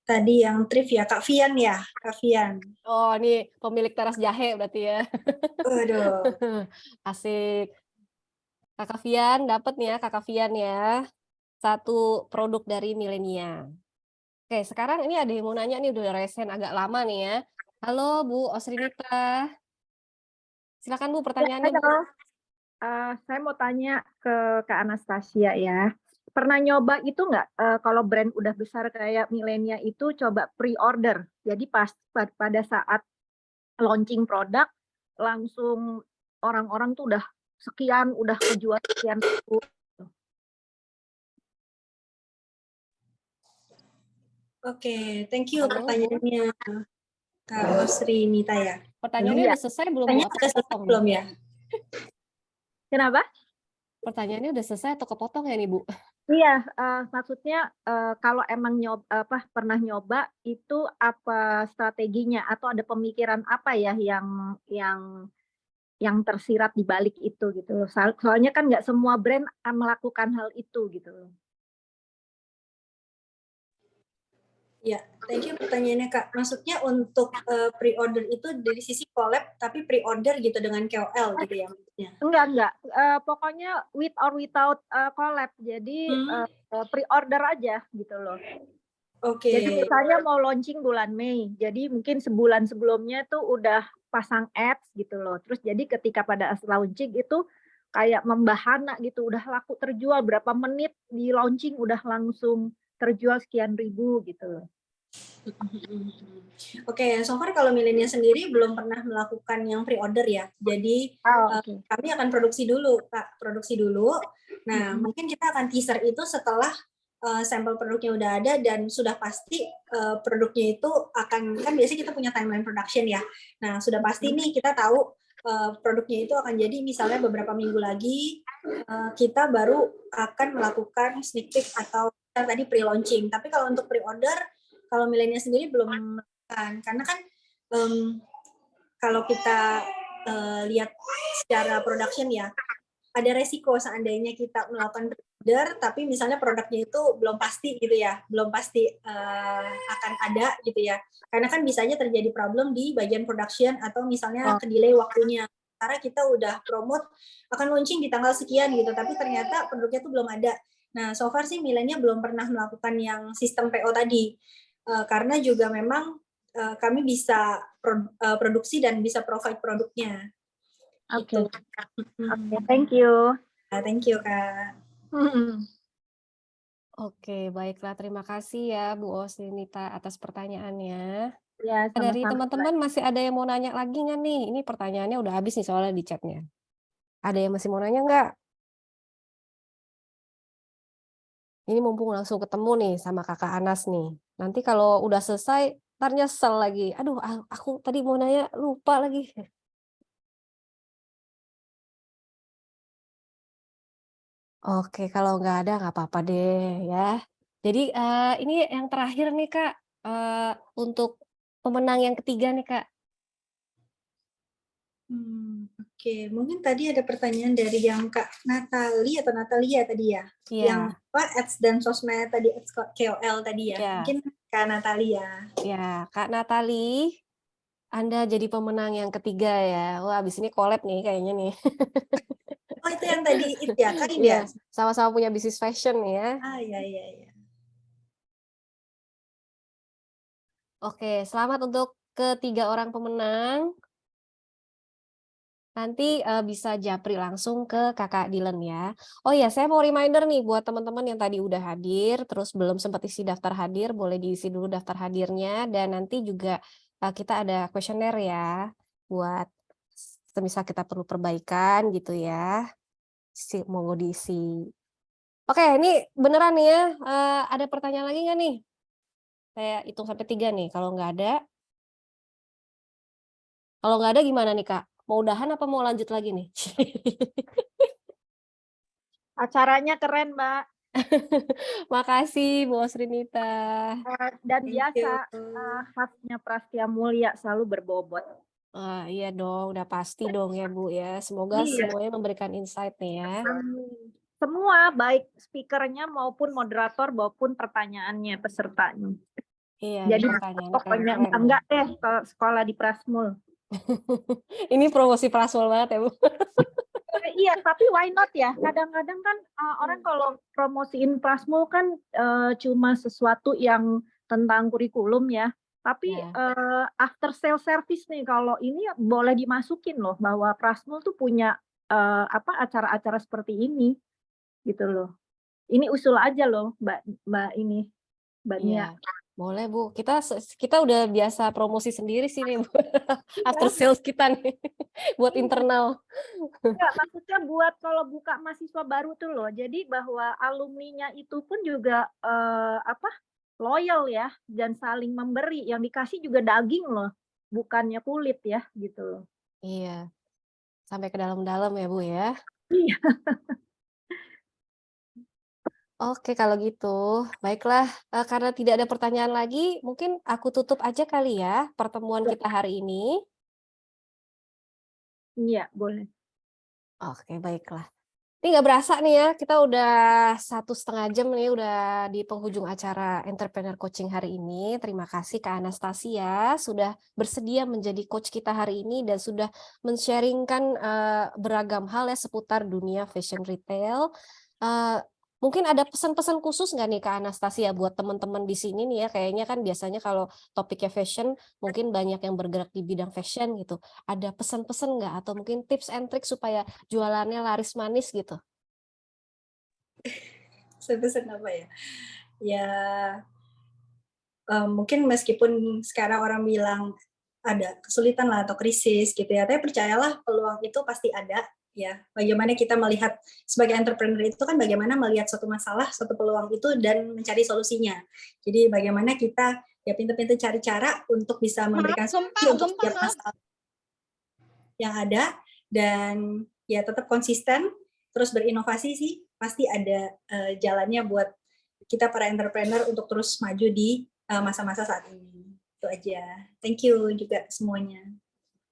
tadi yang trivia, Kak Fian ya, Kak Fian. Oh, ini pemilik teras jahe berarti ya. Waduh. Asik. Kakak Fian dapat nih ya, Kakak Fian ya. 1 produk dari Milenia. Oke, sekarang ini ada yang mau nanya nih, udah resen agak lama nih ya. Halo Bu Osrinita. Silakan Bu pertanyaannya. Bu. Saya mau tanya ke Kak Anastasia ya. Pernah nyoba itu nggak kalau brand udah besar kayak Milenia itu coba pre-order. Jadi pada saat launching produk langsung orang-orang tuh udah sekian, udah kejual sekian. Oke, thank you pertanyaannya. Kak Srinita ya. Pertanyaannya Iya. udah selesai belum, Bu? Tanya Atau udah selesai kepotong nih? belum ya? Kenapa? Pertanyaannya udah selesai atau kepotong ya nih, Bu? Iya, maksudnya kalau emang pernah nyoba itu apa strateginya atau ada pemikiran apa ya yang tersirat di balik itu gitu loh. Soalnya kan nggak semua brand melakukan hal itu gitu loh. Ya, thank you pertanyaannya Kak. Maksudnya untuk pre-order itu dari sisi collab, tapi pre-order gitu dengan KOL gitu ya maksudnya? Enggak. Pokoknya with or without collab. Jadi pre-order aja gitu loh. Oke. Jadi misalnya mau launching bulan Mei, jadi mungkin sebulan sebelumnya tuh udah pasang ads gitu loh. Terus jadi ketika pada launching itu kayak membahana gitu, udah laku terjual berapa menit di launching udah langsung terjual sekian ribu gitu loh. Oke, so far kalau milenial sendiri belum pernah melakukan yang pre-order ya. Jadi kami akan produksi dulu, Kak, produksi dulu. Nah, mungkin kita akan teaser itu setelah sampel produknya udah ada dan sudah pasti produknya itu akan, kan biasanya kita punya timeline production ya. Nah, sudah pasti nih kita tahu produknya itu akan jadi misalnya beberapa minggu lagi kita baru akan melakukan sneak peek atau tadi pre-launching. Tapi kalau untuk pre-order, kalau milenial sendiri belum melakukan, karena kan kalau kita lihat secara production ya, ada resiko seandainya kita melakukan pre-order, tapi misalnya produknya itu belum pasti gitu ya, belum pasti akan ada gitu ya. Karena kan bisa aja terjadi problem di bagian production atau misalnya ke-delay waktunya. Karena kita udah promote akan launching di tanggal sekian gitu, tapi ternyata produknya itu belum ada. Nah, so far sih milenial belum pernah melakukan yang sistem PO tadi. Karena juga memang kami bisa produksi dan bisa provide produknya. Oke, thank you. Thank you, Kak. Oke, baiklah. Terima kasih ya, Bu Osrinita atas pertanyaannya. Ya, Dari sama-sama. teman-teman masih ada yang mau nanya lagi nggak nih? Ini pertanyaannya udah habis nih soalnya di chatnya. Ada yang masih mau nanya nggak? Ini mumpung langsung ketemu nih sama Kakak Anas nih. Nanti kalau udah selesai, ntar nyesel lagi. Aduh, aku tadi mau nanya, lupa lagi. Oke, kalau nggak ada nggak apa-apa deh ya. Jadi ini yang terakhir nih Kak, untuk pemenang yang ketiga nih Kak. Oke, mungkin tadi ada pertanyaan dari yang Kak Natali atau Natalia tadi ya? Iya. Yang apa, ads dan sosmed tadi, ads KOL tadi ya? Iya. Mungkin Kak Natalia. Ya, Kak Natali, Anda jadi pemenang yang ketiga ya. Wah, abis ini collab nih kayaknya nih. Oh, itu yang tadi itu ya, Kain Iya, ya? sama-sama punya bisnis fashion ya. Iya. Oke, selamat untuk ketiga orang pemenang. Nanti bisa japri langsung ke Kakak Dilan ya. Oh ya, saya mau reminder nih buat teman-teman yang tadi udah hadir, terus belum sempat isi daftar hadir, boleh diisi dulu daftar hadirnya, dan nanti juga kita ada kuesioner ya, buat semisal kita perlu perbaikan gitu ya. Mau diisi. Oke, ini beneran nih ya, ada pertanyaan lagi nggak nih? Saya hitung sampai 3 nih, kalau nggak ada. Kalau nggak ada gimana nih Kak? Mau udahan apa mau lanjut lagi nih? Acaranya keren, Mbak. Makasih Bu Osrinita. Dan biasa khasnya Prastia Mulia selalu berbobot. Iya dong, udah pasti dong ya Bu ya. Semoga semuanya memberikan insight nih ya. Semua, baik speakernya maupun moderator maupun pertanyaannya, pesertanya. Iya, jadi pertanyaannya pokoknya keren-keren. enggak deh kalau sekolah di Prasmul. Ini promosi Prasmul banget ya Bu. Iya, tapi why not ya? Kadang-kadang kan orang kalau promosiin Prasmul kan cuma sesuatu yang tentang kurikulum ya. Tapi after sale service nih, kalau ini boleh dimasukin loh bahwa Prasmul tuh punya acara-acara seperti ini, gitu loh. Ini usul aja loh, Mbak Nia. Boleh Bu, kita udah biasa promosi sendiri sih nih Bu. After sales kita nih, buat internal. Enggak, maksudnya buat kalau buka mahasiswa baru tuh loh. Jadi bahwa alumninya itu pun juga loyal ya dan saling memberi. Yang dikasih juga daging loh. bukannya kulit ya gitu loh. Iya, sampai ke dalam-dalam ya Bu ya. Iya. Oke kalau gitu, baiklah karena tidak ada pertanyaan lagi, mungkin aku tutup aja kali ya pertemuan kita hari ini. Iya, boleh. Oke baiklah. Ini nggak berasa nih ya, kita udah 1,5 jam nih udah di penghujung acara Entrepreneur Coaching hari ini. Terima kasih Kak Anastasia sudah bersedia menjadi coach kita hari ini dan sudah men-sharingkan beragam hal ya seputar dunia fashion retail. Mungkin ada pesan-pesan khusus nggak nih Kak Anastasia buat teman-teman di sini nih ya, kayaknya kan biasanya kalau topiknya fashion mungkin banyak yang bergerak di bidang fashion gitu. Ada pesan-pesan nggak atau mungkin tips and trick supaya jualannya laris manis gitu? Pesan apa ya? Ya mungkin meskipun sekarang orang bilang ada kesulitan lah atau krisis gitu ya, tapi percayalah peluang itu pasti ada ya. Bagaimana kita melihat sebagai entrepreneur itu kan bagaimana melihat suatu masalah, suatu peluang itu dan mencari solusinya. Jadi bagaimana kita ya pintar-pintar cari cara untuk bisa memberikan solusi untuk setiap masalah yang ada dan ya tetap konsisten terus berinovasi sih pasti ada jalannya buat kita para entrepreneur untuk terus maju di masa-masa saat ini. Itu aja. Thank you juga semuanya.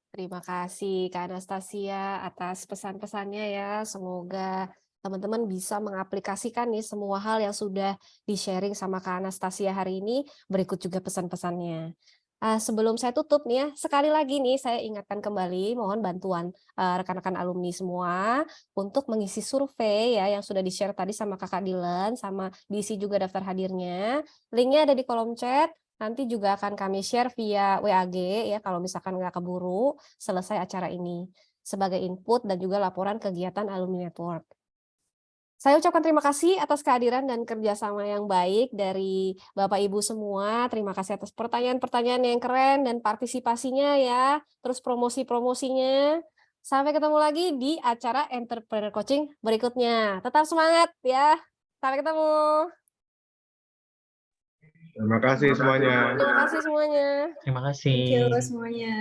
Terima kasih Kak Anastasia atas pesan-pesannya ya. Semoga teman-teman bisa mengaplikasikan nih semua hal yang sudah di-sharing sama Kak Anastasia hari ini. Berikut juga pesan-pesannya. Sebelum saya tutup nih ya, sekali lagi nih saya ingatkan kembali, mohon bantuan rekan-rekan alumni semua untuk mengisi survei ya yang sudah di-share tadi sama Kakak Dilan, sama diisi juga daftar hadirnya. Linknya ada di kolom chat. Nanti juga akan kami share via WAG ya kalau misalkan nggak keburu selesai acara ini sebagai input dan juga laporan kegiatan Alumni Network. Saya ucapkan terima kasih atas kehadiran dan kerjasama yang baik dari Bapak Ibu semua. Terima kasih atas pertanyaan-pertanyaan yang keren dan partisipasinya ya. Terus promosi-promosinya. Sampai ketemu lagi di acara Entrepreneur Coaching berikutnya. Tetap semangat ya. Sampai ketemu. Terima kasih semuanya. Terima kasih semuanya. Terima kasih. Thank you semuanya.